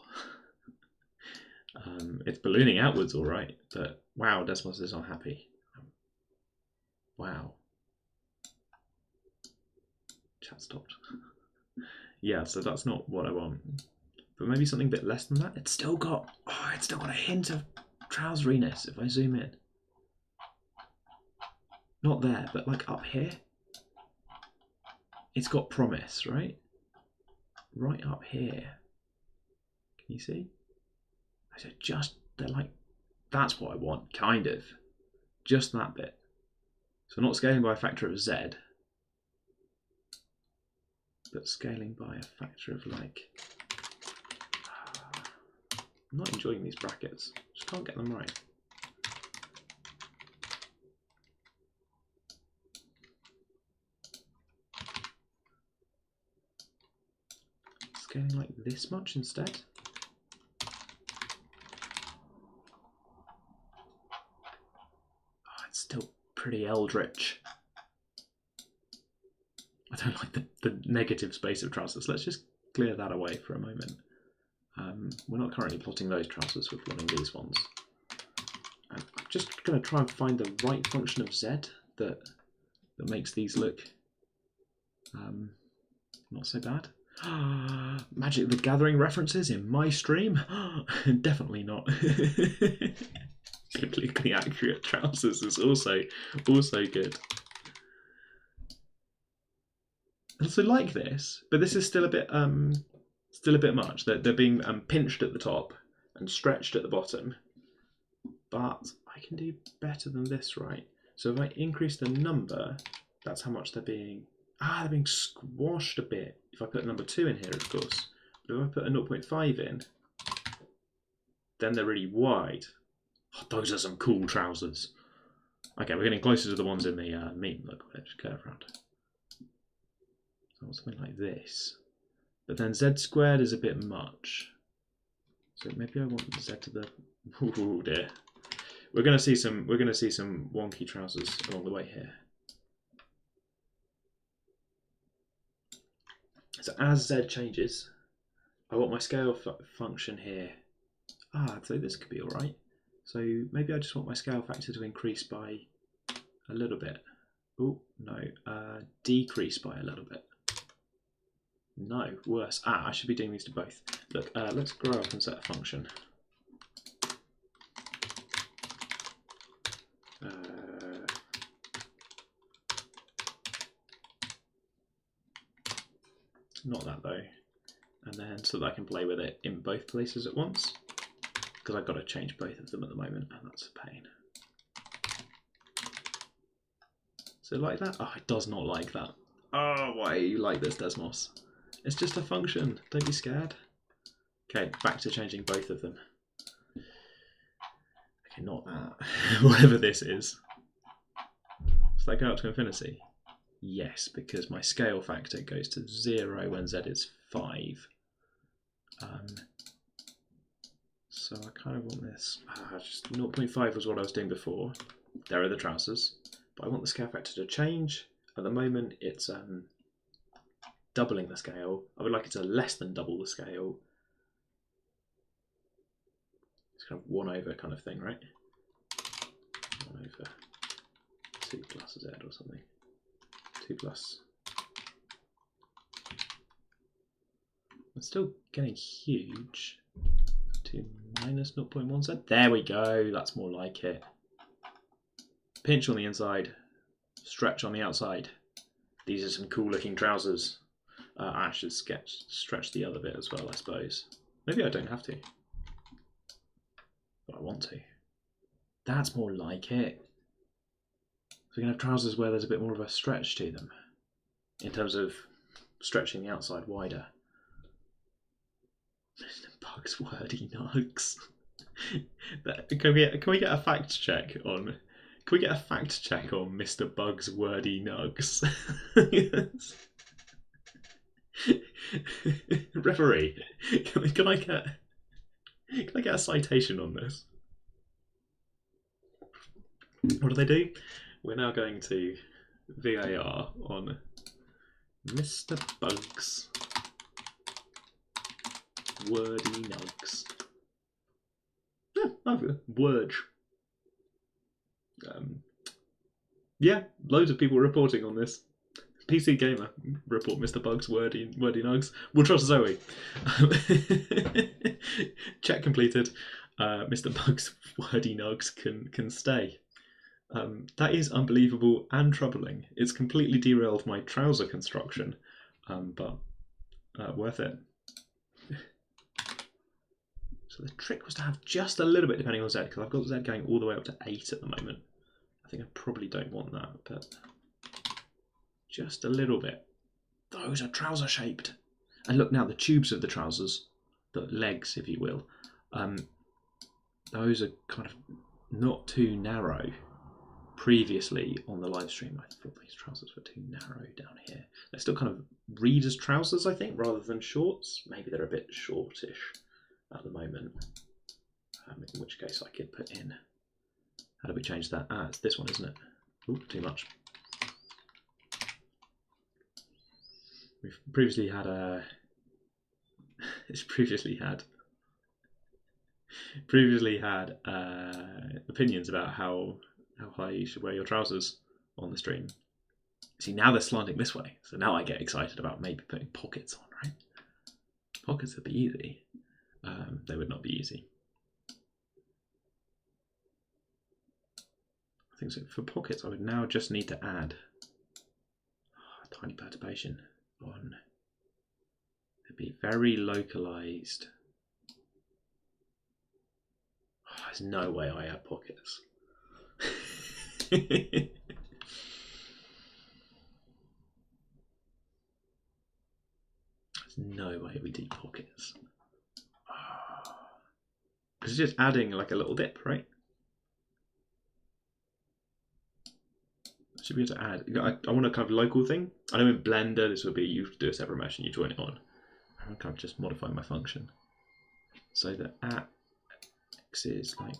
It's ballooning outwards all right, but wow, Desmos is unhappy. Wow. Chat stopped. Yeah, so that's not what I want. But maybe something a bit less than that. It's still got a hint of trouseriness if I zoom in. Not there, but like up here. It's got promise, right? Right up here. Can you see? I said they're like, that's what I want, kind of. Just that bit. So not scaling by a factor of Z, but scaling by a factor of like... I'm not enjoying these brackets. Just can't get them right. Scaling like this much instead. Oh, it's still pretty eldritch. I don't like the negative space of trousers. Let's just clear that away for a moment. We're not currently plotting those trousers, we're plotting these ones. I'm just going to try and find the right function of Z that makes these look not so bad. Magic the Gathering references in my stream? Definitely not. Biblically accurate trousers is also good. So like this, but this is still a bit much. They're being pinched at the top and stretched at the bottom. But I can do better than this, right? So if I increase the number, that's how much they're being... they're being squashed a bit. If I put number 2 in here, of course. But if I put a 0.5 in, then they're really wide. Oh, those are some cool trousers. Okay, we're getting closer to the ones in the meme. Look, let's curve around. So something like this. But then Z squared is a bit much. So maybe I want Z to the... Oh dear. We're going to see some wonky trousers along the way here. So as Z changes, I want my scale function here. So this could be all right. So maybe I just want my scale factor to increase by a little bit. Oh, no, decrease by a little bit. No, worse. I should be doing these to both. Look, let's grow up and set a function. Not that though. And then so that I can play with it in both places at once. Because I've got to change both of them at the moment, and that's a pain. So like that? Oh, it does not like that. Oh, why are you like this, Desmos? It's just a function. Don't be scared. Okay, back to changing both of them. Okay, not that. Whatever this is. Does that go up to infinity? Yes, because my scale factor goes to 0 when z is 5. So I kind of want this. Just 0.5 was what I was doing before. There are the trousers. But I want the scale factor to change. At the moment, it's doubling the scale. I would like it to less than double the scale. It's kind of 1 over kind of thing, right? 1 over 2 plus z or something. 2 plus. I'm still getting huge. 2 minus 0.1 z. There we go. That's more like it. Pinch on the inside. Stretch on the outside. These are some cool looking trousers. I should stretch the other bit as well, I suppose. Maybe I don't have to. But I want to. That's more like it. So we're going to have trousers where there's a bit more of a stretch to them. In terms of stretching the outside wider. Bugs wordy nugs. Can we get a fact check on? Can we get a fact check on Mr. Bug's wordy nugs? Referee, can I get a citation on this? What do they do? We're now going to VAR on Mr. Bug's wordy nugs. Yeah, word. Yeah, loads of people reporting on this. PC Gamer report Mr. Bug's wordy nugs. We'll trust Zoe. Check completed. Mr. Bug's wordy nugs can stay. That is unbelievable and troubling. It's completely derailed my trouser construction, but worth it. So the trick was to have just a little bit depending on Z, because I've got Z going all the way up to 8 at the moment. I think I probably don't want that, but just a little bit. Those are trouser shaped. And look now, the tubes of the trousers, the legs, if you will, those are kind of not too narrow. Previously on the live stream, I thought these trousers were too narrow down here. They're still kind of read as trousers, I think, rather than shorts. Maybe they're a bit shortish at the moment. In which case I could put in. How do we change that? It's this one, isn't it? Ooh, too much. We've previously had a. It's previously had opinions about how high you should wear your trousers on the stream. See, now they're slanting this way, so now I get excited about maybe putting pockets on, right? Pockets would be easy. They would not be easy. I think so. For pockets, I would now just need to add a tiny perturbation on. It'd be very localized. There's no way I add pockets. There's no way we do pockets. Because it's just adding like a little dip, right? I should be able to add. I want a kind of local thing. I know in Blender this would be you do a separate mesh and you join it on. I'm kind of just modifying my function so that at x is like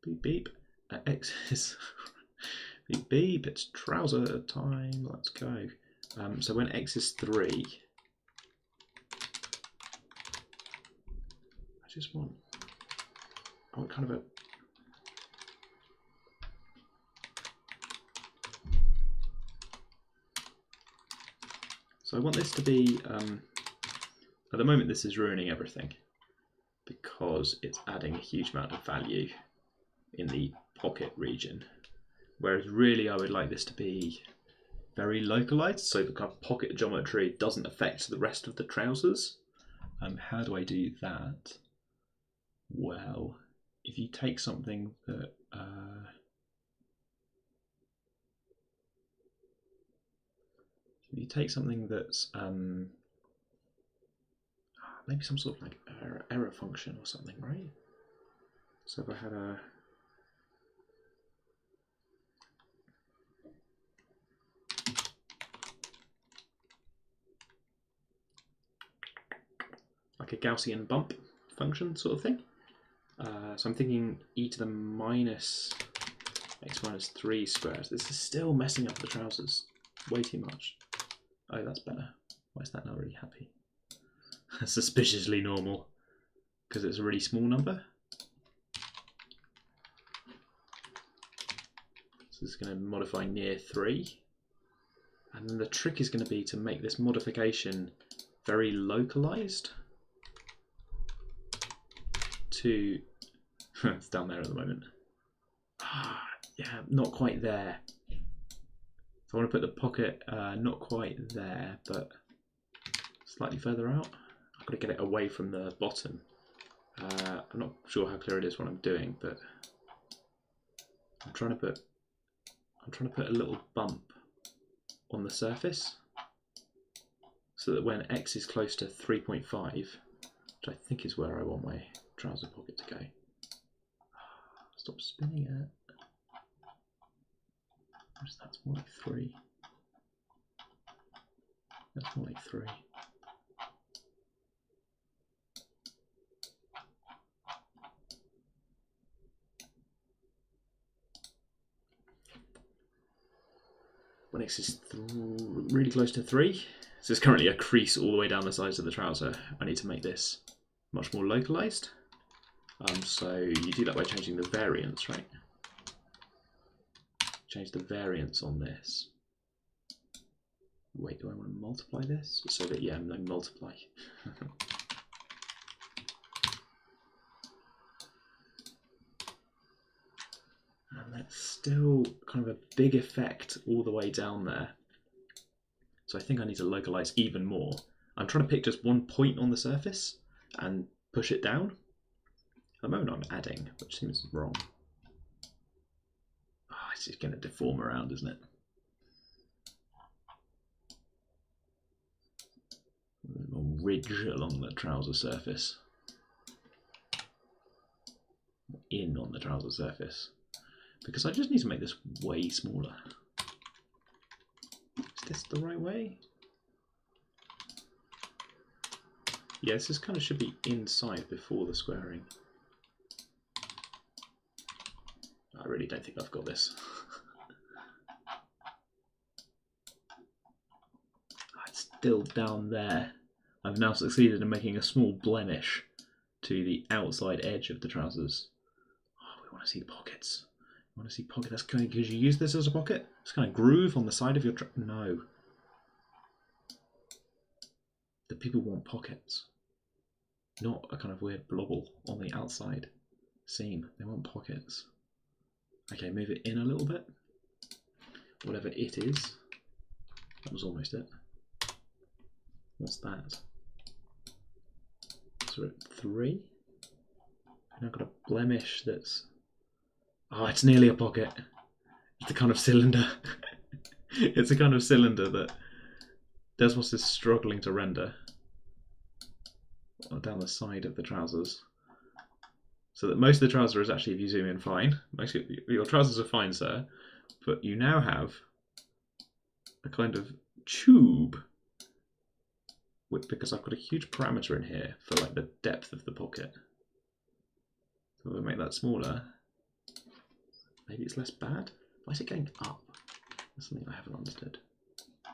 beep beep. At x is beep beep. It's trouser time. Let's go. So when x is 3, I want kind of a. So I want this to be, at the moment this is ruining everything because it's adding a huge amount of value in the pocket region. Whereas really I would like this to be very localized, so the kind of pocket geometry doesn't affect the rest of the trousers. How do I do that? Well, if you take something that that's maybe some sort of like error function or something, right? So if I had a like a Gaussian bump function sort of thing. So I'm thinking e to the minus x minus 3 squared. This is still messing up the trousers way too much. Oh, that's better. Why is that not really happy? Suspiciously normal, because it's a really small number. So it's going to modify near 3. And then the trick is going to be to make this modification very localized to... it's down there at the moment. Yeah, not quite there. So I want to put the pocket not quite there, but slightly further out. I've got to get it away from the bottom. I'm not sure how clear it is what I'm doing, but I'm trying to put a little bump on the surface so that when x is close to 3.5, which I think is where I want my trouser pocket to go. Stop spinning it. That's more like 3. That's more like 3. When x is really close to 3, so there's currently a crease all the way down the sides of the trouser. I need to make this much more localized. So you do that by changing the variance, right? Change the variance on this. Wait, do I want to multiply this? So that, yeah, no, multiply. And that's still kind of a big effect all the way down there. So I think I need to localize even more. I'm trying to pick just one point on the surface and push it down. At the moment I'm adding, which seems wrong. Oh, it's just going to deform around, isn't it? A little ridge along the trouser surface. In on the trouser surface. Because I just need to make this way smaller. Is this the right way? Yeah, this kind of should be inside before the squaring. I really don't think I've got this. It's still down there. I've now succeeded in making a small blemish to the outside edge of the trousers. Oh, we want to see the pockets. We want to see pocket. That's kind of, because you use this as a pocket. It's kind of groove on the side of your no. The people want pockets, not a kind of weird blobble on the outside seam. They want pockets. Okay, move it in a little bit. Whatever it is. That was almost it. What's that? So we're at 3. And I've got a blemish that's... Oh, it's nearly a pocket. It's a kind of cylinder. It's a kind of cylinder that Desmos is struggling to render down the side of the trousers. So that most of the trouser is actually, if you zoom in, fine. Most of your trousers are fine, sir. But you now have a kind of tube, because I've got a huge parameter in here for like the depth of the pocket. So we'll make that smaller. Maybe it's less bad. Why is it going up? That's something I haven't understood. I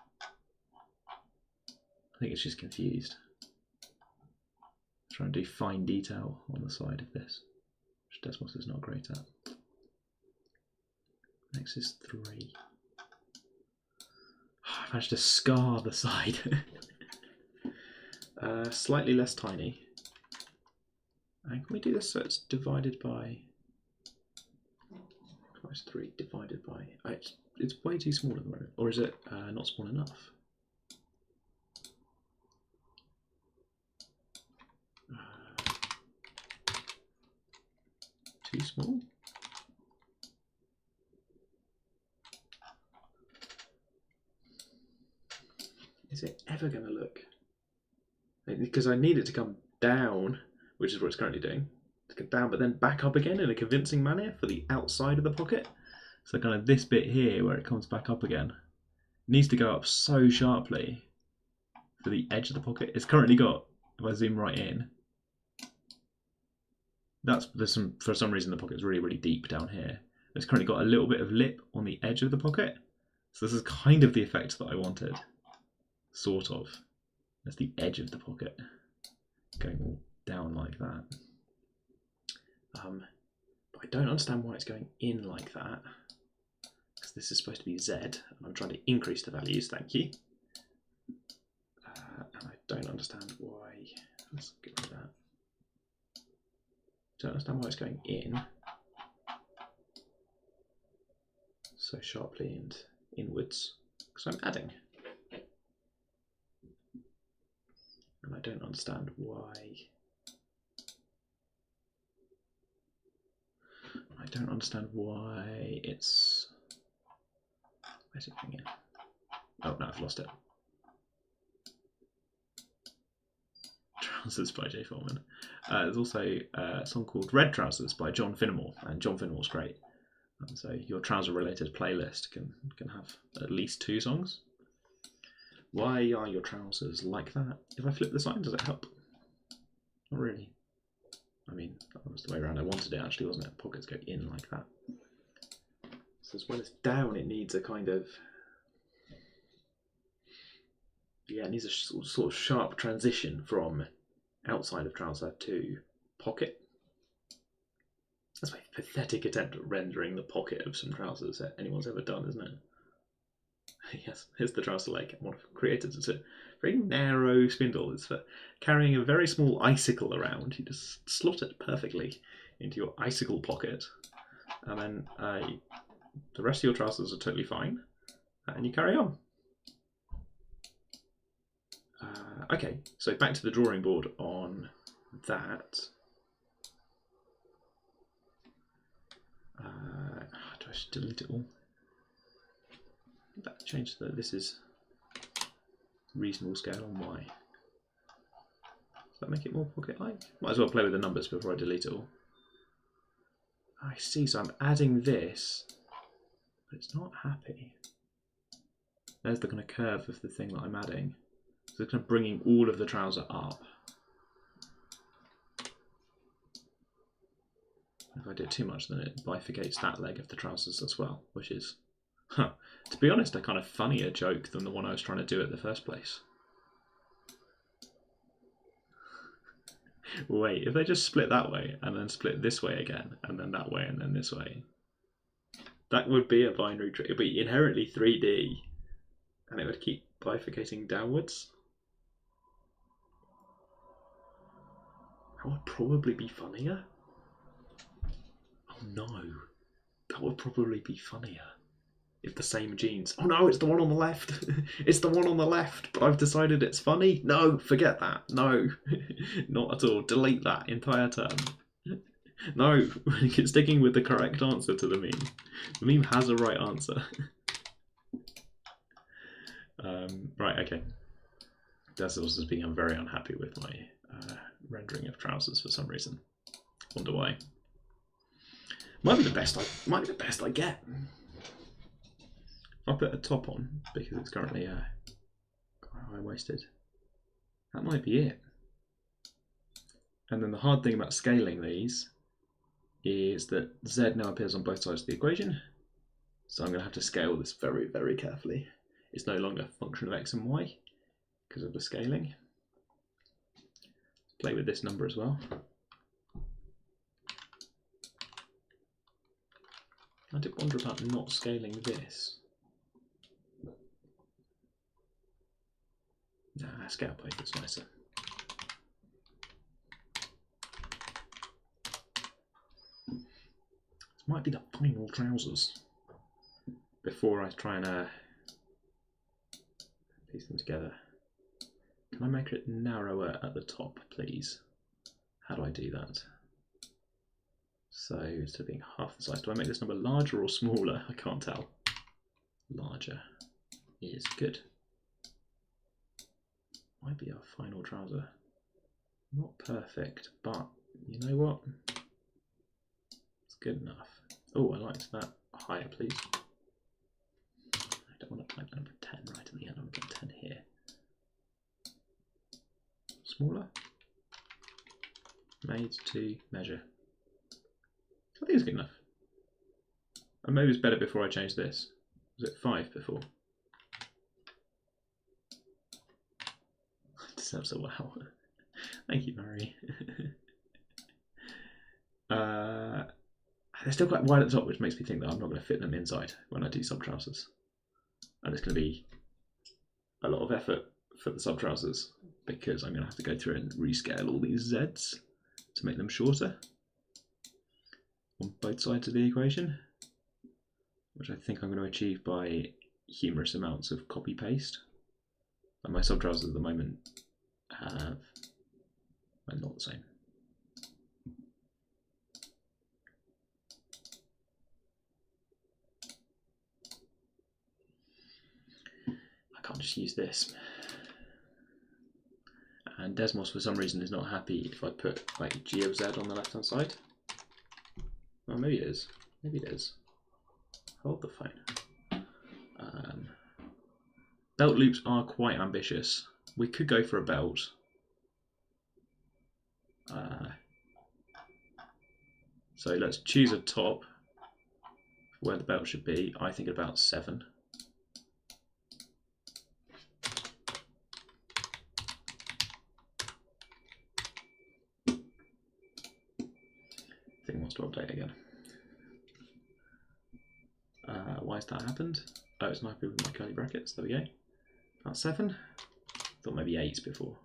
think it's just confused. Trying to do fine detail on the side of this, which Desmos is not great at. Next is 3. I managed to scar the side. Slightly less tiny. And can we do this so it's divided by... Twice 3 divided by... Oh, it's it's way too small at the moment, or is it not small enough? Too small? Is it ever going to look? Because I need it to come down, which is what it's currently doing. To get down, but then back up again in a convincing manner for the outside of the pocket. So kind of this bit here where it comes back up again needs to go up so sharply for the edge of the pocket. It's currently got, if I zoom right in, for some reason the pocket's really, really deep down here. It's currently got a little bit of lip on the edge of the pocket. So this is kind of the effect that I wanted. Sort of. That's the edge of the pocket going all down like that. But I don't understand why it's going in like that. Because this is supposed to be Z, and I'm trying to increase the values, thank you. And I don't understand why. Let's get rid of that. Don't understand why it's going in so sharply and inwards, because I'm adding. And I don't understand why. I don't understand why it's. Where's it going in? Oh no, I've lost it. Trousers by Jay Foreman. There's also a song called Red Trousers by John Finnemore, and John Finnemore's great. And so your trouser-related playlist can have at least 2 songs. Why are your trousers like that? If I flip the sign, does it help? Not really. I mean, that was the way around I wanted it actually, wasn't it? Pockets go in like that. So as well as down, it needs a kind of... Yeah, it needs a sort of sharp transition from outside of trouser to pocket. That's a pathetic attempt at rendering the pocket of some trousers that anyone's ever done, isn't it? Yes, here's the trouser leg. One of creators. It's a very narrow spindle. It's for carrying a very small icicle around. You just slot it perfectly into your icicle pocket, and then the rest of your trousers are totally fine, and you carry on. Okay, so back to the drawing board on that. Do I just delete it all? That change that this is reasonable scale on Y. Does that make it more pocket-like? Might as well play with the numbers before I delete it all. I see, so I'm adding this, but it's not happy. There's the kind of curve of the thing that I'm adding. So it's kind of bringing all of the trouser up. If I do it too much, then it bifurcates that leg of the trousers as well, which is, to be honest, a kind of funnier joke than the one I was trying to do at the first place. Wait, if they just split that way, and then split this way again, and then that way, and then this way, that would be a binary tree. It would be inherently 3D, and it would keep bifurcating downwards. That would probably be funnier. Oh no, that would probably be funnier if the same genes. Oh no, it's the one on the left. It's the one on the left, but I've decided it's funny. No, forget that. No, not at all. Delete that entire term. No, it's sticking with the correct answer to the meme. The meme has a right answer. Right, okay. That's also being I'm very unhappy with my rendering of trousers for some reason. Wonder why. Might be the best I get. I'll put a top on because it's currently quite high-waisted. That might be it. And then the hard thing about scaling these is that Z now appears on both sides of the equation. So I'm going to have to scale this very, very carefully. It's no longer a function of X and Y because of the scaling. Play with this number as well. I did wonder about not scaling this. Nah, scale both is nicer. This might be the final trousers. before I try and piece them together, can I make it narrower at the top, please? How do I do that? So instead of being half the size, do I make this number larger or smaller? I can't tell. Larger is good. Might be our final trouser. Not perfect, but you know what? It's good enough. Oh, I liked that. Higher, please. I don't want to type number 10 right at the end. I'm going to put 10 here. Smaller. Made to measure. I think it's good enough. And maybe it's better before I change this. Was it 5 before? It deserves a wow. Thank you, Mary. They're still quite wide at the top, which makes me think that I'm not going to fit them inside when I do sub trousers. And it's going to be a lot of effort for the sub trousers because I'm going to have to go through and rescale all these Zs to make them shorter on both sides of the equation, which I think I'm going to achieve by humorous amounts of copy paste. And my sub trousers at the moment are not the same. I can't just use this. And Desmos for some reason is not happy if I put like G of Z on the left hand side. Well, maybe it is. Maybe it is. Hold the phone. Belt loops are quite ambitious. We could go for a belt. So let's choose a top where the belt should be. I think about 7. Thing wants to update again. Why has that happened? Oh, it's not happy with my curly brackets. There we go. About 7. Thought maybe 8 before.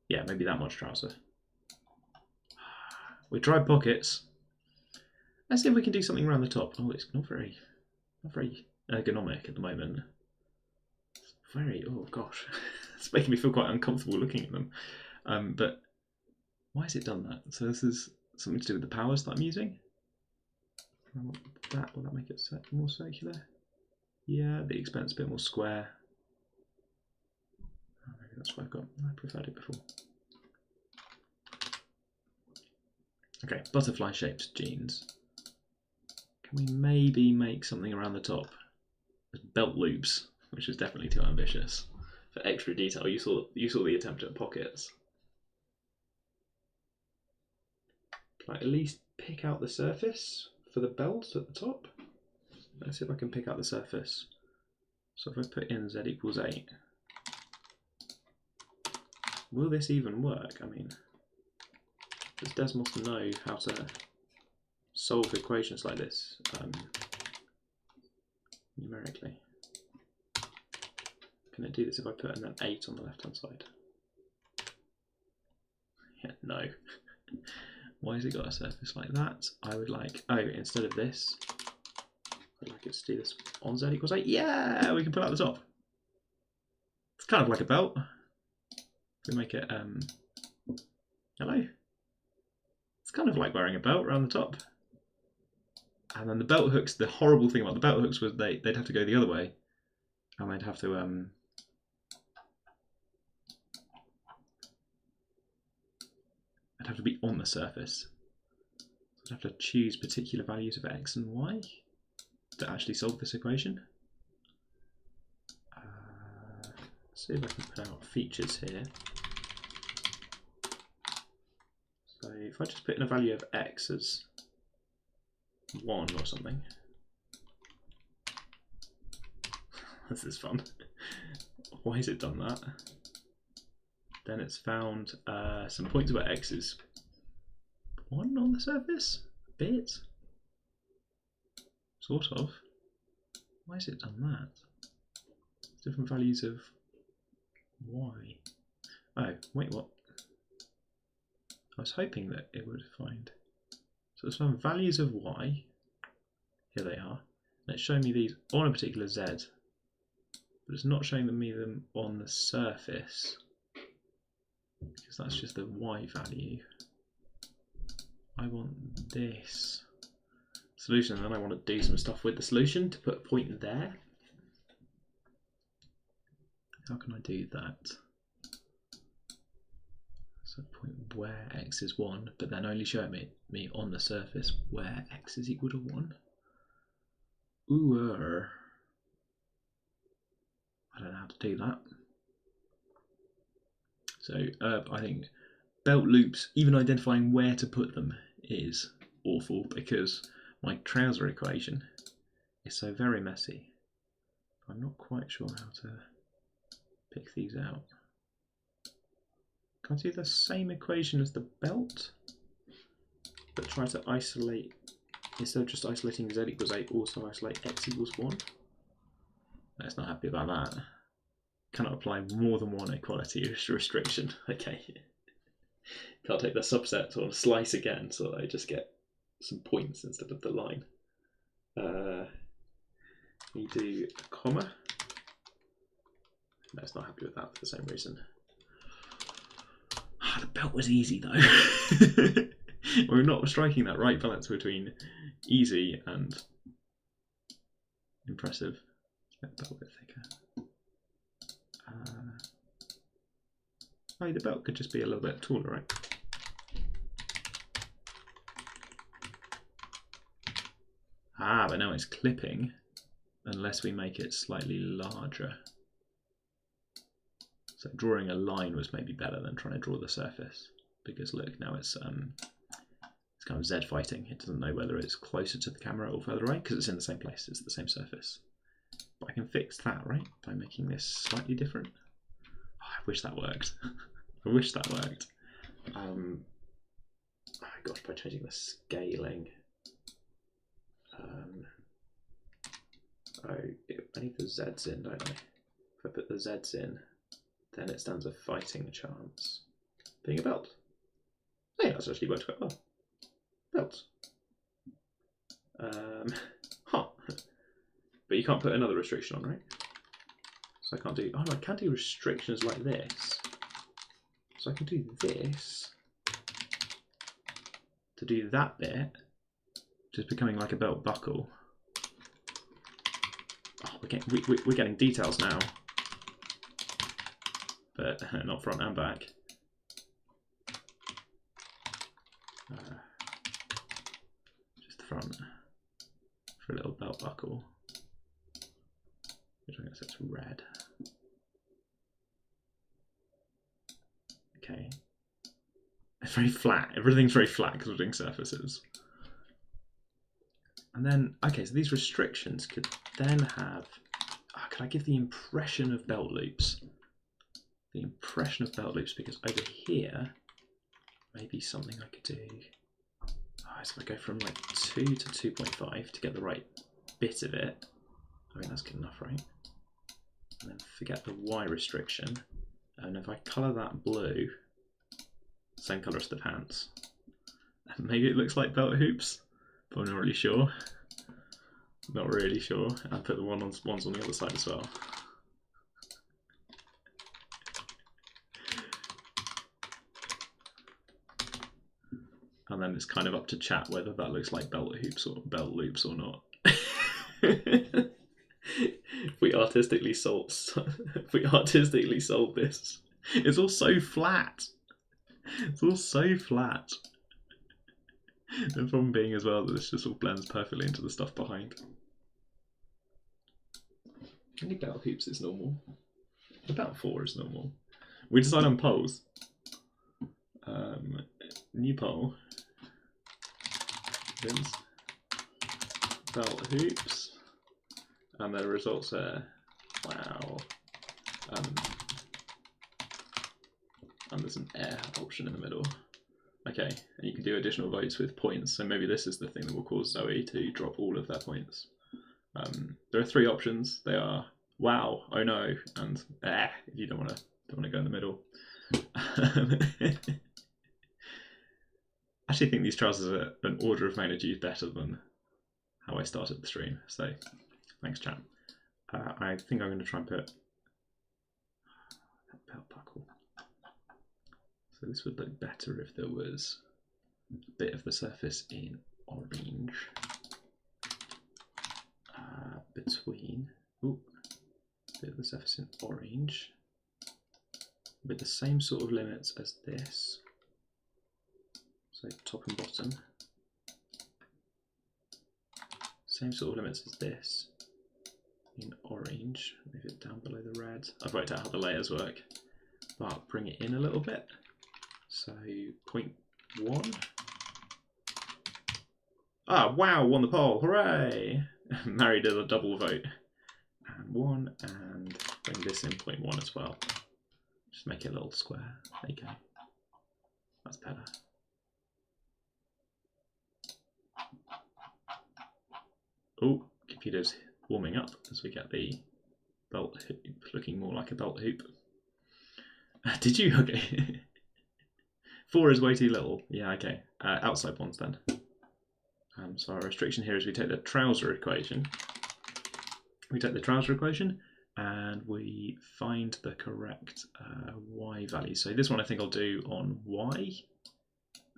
Yeah, maybe that much trouser. We tried pockets. Let's see if we can do something around the top. Oh, it's not very ergonomic at the moment. It's very, oh gosh, it's making me feel quite uncomfortable looking at them. But why has it done that? So this is something to do with the powers that I'm using. Will that make it more circular? Yeah, the expense a bit more square. Oh, maybe that's what I've got. I preferred it before. Okay, butterfly shaped jeans. Can we maybe make something around the top? Belt loops, which is definitely too ambitious. For extra detail, you saw the attempt at pockets. Can I at least pick out the surface for the belt at the top? Let's see if I can pick out the surface. So if I put in Z equals 8, will this even work? I mean, does Desmos know how to solve equations like this numerically? Can it do this if I put in an 8 on the left hand side? Yeah, no. Why has it got a surface like that? I would like, oh, instead of this, I'd like it to do this on Z equals 8. Yeah, we can put out the top. It's kind of like a belt. We make it, hello. It's kind of like wearing a belt around the top. And then the belt hooks, the horrible thing about the belt hooks was they'd have to go the other way. And they'd have to, I'd have to be on the surface. So I'd have to choose particular values of X and Y to actually solve this equation. Let's see if I can put out features here. So if I just put in a value of X as 1 or something. This is fun. Why has it done that? Then it's found some points where X is 1 on the surface? A bit? Sort of. Why has it done that? Different values of Y. Oh, wait, what? I was hoping that it would find. So it's found values of Y. Here they are. It's showing me these on a particular Z, but it's not showing me them on the surface, because that's just the Y value. I want this solution, and then I want to do some stuff with the solution to put a point there. How can I do that? So point where x is 1, but then only show me on the surface where x is equal to 1. Ooh, I don't know how to do that. So I think belt loops, even identifying where to put them, is awful because my trouser equation is so very messy. I'm not quite sure how to pick these out. Can I do the same equation as the belt, but try to isolate, instead of just isolating z equals 8, also isolate x equals 1? Let's not happy about that. Cannot apply more than one equality restriction. Okay. Can't take the subset or slice again, so I just get some points instead of the line. We do a comma. No, it's not happy with that for the same reason. The belt was easy though. We're not striking that right balance between easy and impressive. Make the belt a bit thicker. Oh, the belt could just be a little bit taller, right? Ah, but now it's clipping unless we make it slightly larger. So drawing a line was maybe better than trying to draw the surface, because look, now it's kind of Z fighting. It doesn't know whether it's closer to the camera or further away because it's in the same place, it's the same surface. But I can fix that, right, by making this slightly different. Oh, I wish that worked. I wish that worked. Oh gosh, by changing the scaling. I need the Z's in, don't I? If I put the Z's in, then it stands a fighting chance. Being a belt. Oh yeah, that's actually worked quite well. Belts. Huh. But you can't put another restriction on, right? So I can't do, oh no, I can do restrictions like this. So I can do this to do that bit, just becoming like a belt buckle. Oh, we're getting details now, but not front and back. Just the front for a little belt buckle, which I guess it's red. Okay. It's very flat. Everything's very flat because we're doing surfaces. And then, okay, so these restrictions could then have, could I give the impression of belt loops? The impression of belt loops, because over here, maybe something I could do. So if I go from like 2 to 2.5 to get the right bit of it, I mean, that's good enough, right? And then forget the Y restriction. And if I colour that blue, same colour as the pants, maybe it looks like belt hoops, but I'm not really sure. Not really sure. I'll put the ones on the other side as well. And then it's kind of up to chat whether that looks like belt hoops or belt loops or not. If we artistically solve this, it's all so flat. It's all so flat. The problem being as well that this just all blends perfectly into the stuff behind. I think belt hoops is normal. About 4 is normal. We decide on polls. New poll. Belt hoops. And the results are, wow. And there's an air option in the middle. Okay, and you can do additional votes with points, so maybe this is the thing that will cause Zoe to drop all of their points. There are 3 options. They are wow, oh no, and if you don't want to go in the middle. I actually think these trousers are an order of magnitude better than how I started the stream. So thanks, chat. I think I'm going to try and put that belt buckle. So this would look better if there was a bit of the surface in orange between. Ooh, a bit of the surface in orange with the same sort of limits as this. So top and bottom. Same sort of limits as this in orange. Move it down below the red. I've worked out how the layers work, but bring it in a little bit. So 0.1. Ah, wow, won the poll, hooray! Mary did a double vote. And 1, and bring this in 0.1 as well. Just make it a little square. There you go. That's better. Oh, computer's warming up as we get the belt hoop looking more like a belt hoop. Did you? Okay. 4 is way too little. Yeah, okay. Outside ones then. So our restriction here is we take the trouser equation. We take the trouser equation and we find the correct y value. So this one I think I'll do on y,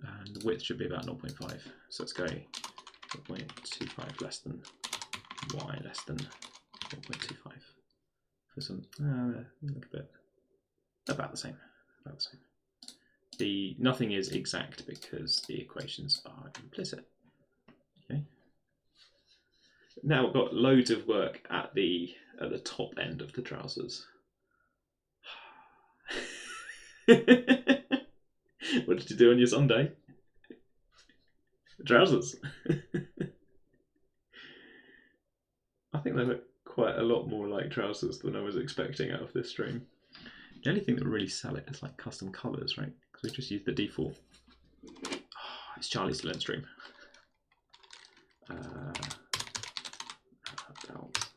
and the width should be about 0.5. So let's go 0.25 less than y less than 0.25 for some a little bit about the same. About the same. The nothing is exact because the equations are implicit. Okay. Now I've got loads of work at the top end of the trousers. What did you do on your Sunday? Trousers. I think they look quite a lot more like trousers than I was expecting out of this stream. The only thing that really sell it is like custom colours, right? Because we just use the default. Oh, it's Charlie still in stream. Belt.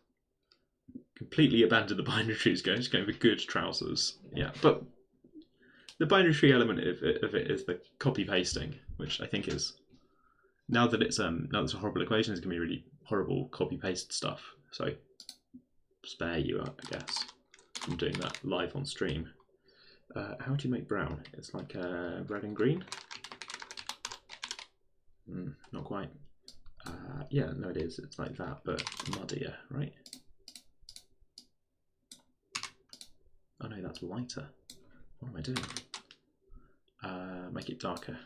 Completely abandoned the binary trees, guys. Going for good trousers. Yeah, but the binary tree element of it is the copy pasting, which I think is now that it's a horrible equation, it's gonna be really horrible copy paste stuff. So spare you, I guess, from doing that live on stream. How do you make brown? It's like red and green. Not quite. Yeah, no, it is. It's like that, but muddier, right? Oh no, that's lighter. What am I doing? Make it darker.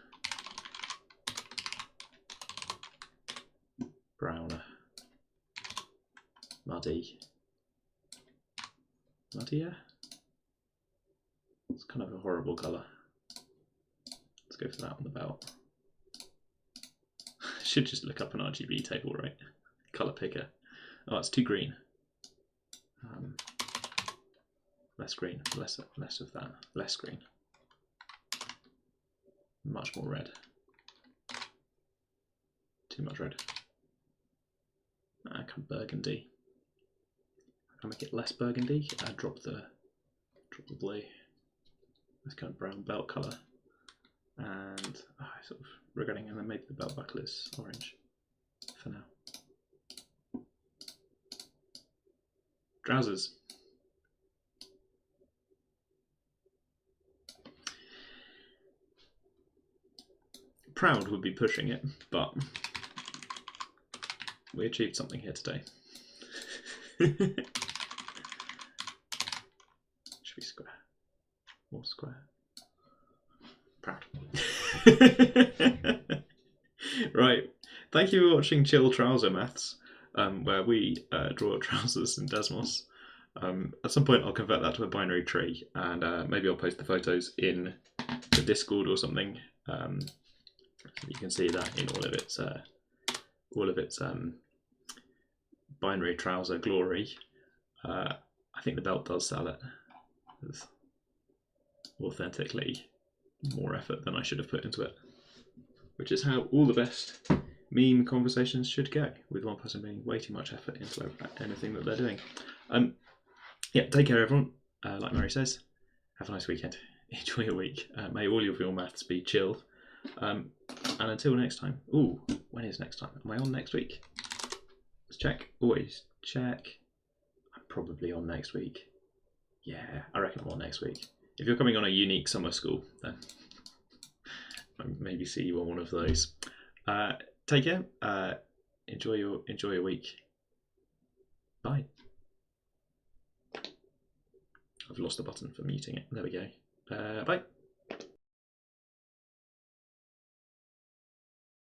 Browner. Muddy. Muddier? It's kind of a horrible colour. Let's go for that on the belt. Should just look up an RGB table, right? Colour picker. Oh, it's too green. Less green, less of that. Less green. Much more red. Too much red. Kind of burgundy. I'll make it less burgundy. Drop the blue. This kind of brown belt colour. And sort of regretting, and then maybe the belt buckle is orange for now. Trousers. Proud would be pushing it, but we achieved something here today. Should be square. More square. Proud. Right. Thank you for watching Chill Trouser Maths, where we draw trousers in Desmos. At some point I'll convert that to a binary tree, and maybe I'll post the photos in the Discord or something. So you can see that in all of its binary trouser glory. I think the belt does sell it. It's authentically more effort than I should have put into it, which is how all the best meme conversations should go, with one person putting way too much effort into anything that they're doing. Yeah, take care everyone. Like Mary says, have a nice weekend. Enjoy your week. May all of your maths be chill. And until next time. Ooh, when is next time? Am I on next week? Let's check. Always check. I'm probably on next week. Yeah, I reckon I'm on next week. If you're coming on a unique summer school, then I maybe see you on one of those. Take care. Enjoy your week. Bye. I've lost the button for muting it. There we go. Bye.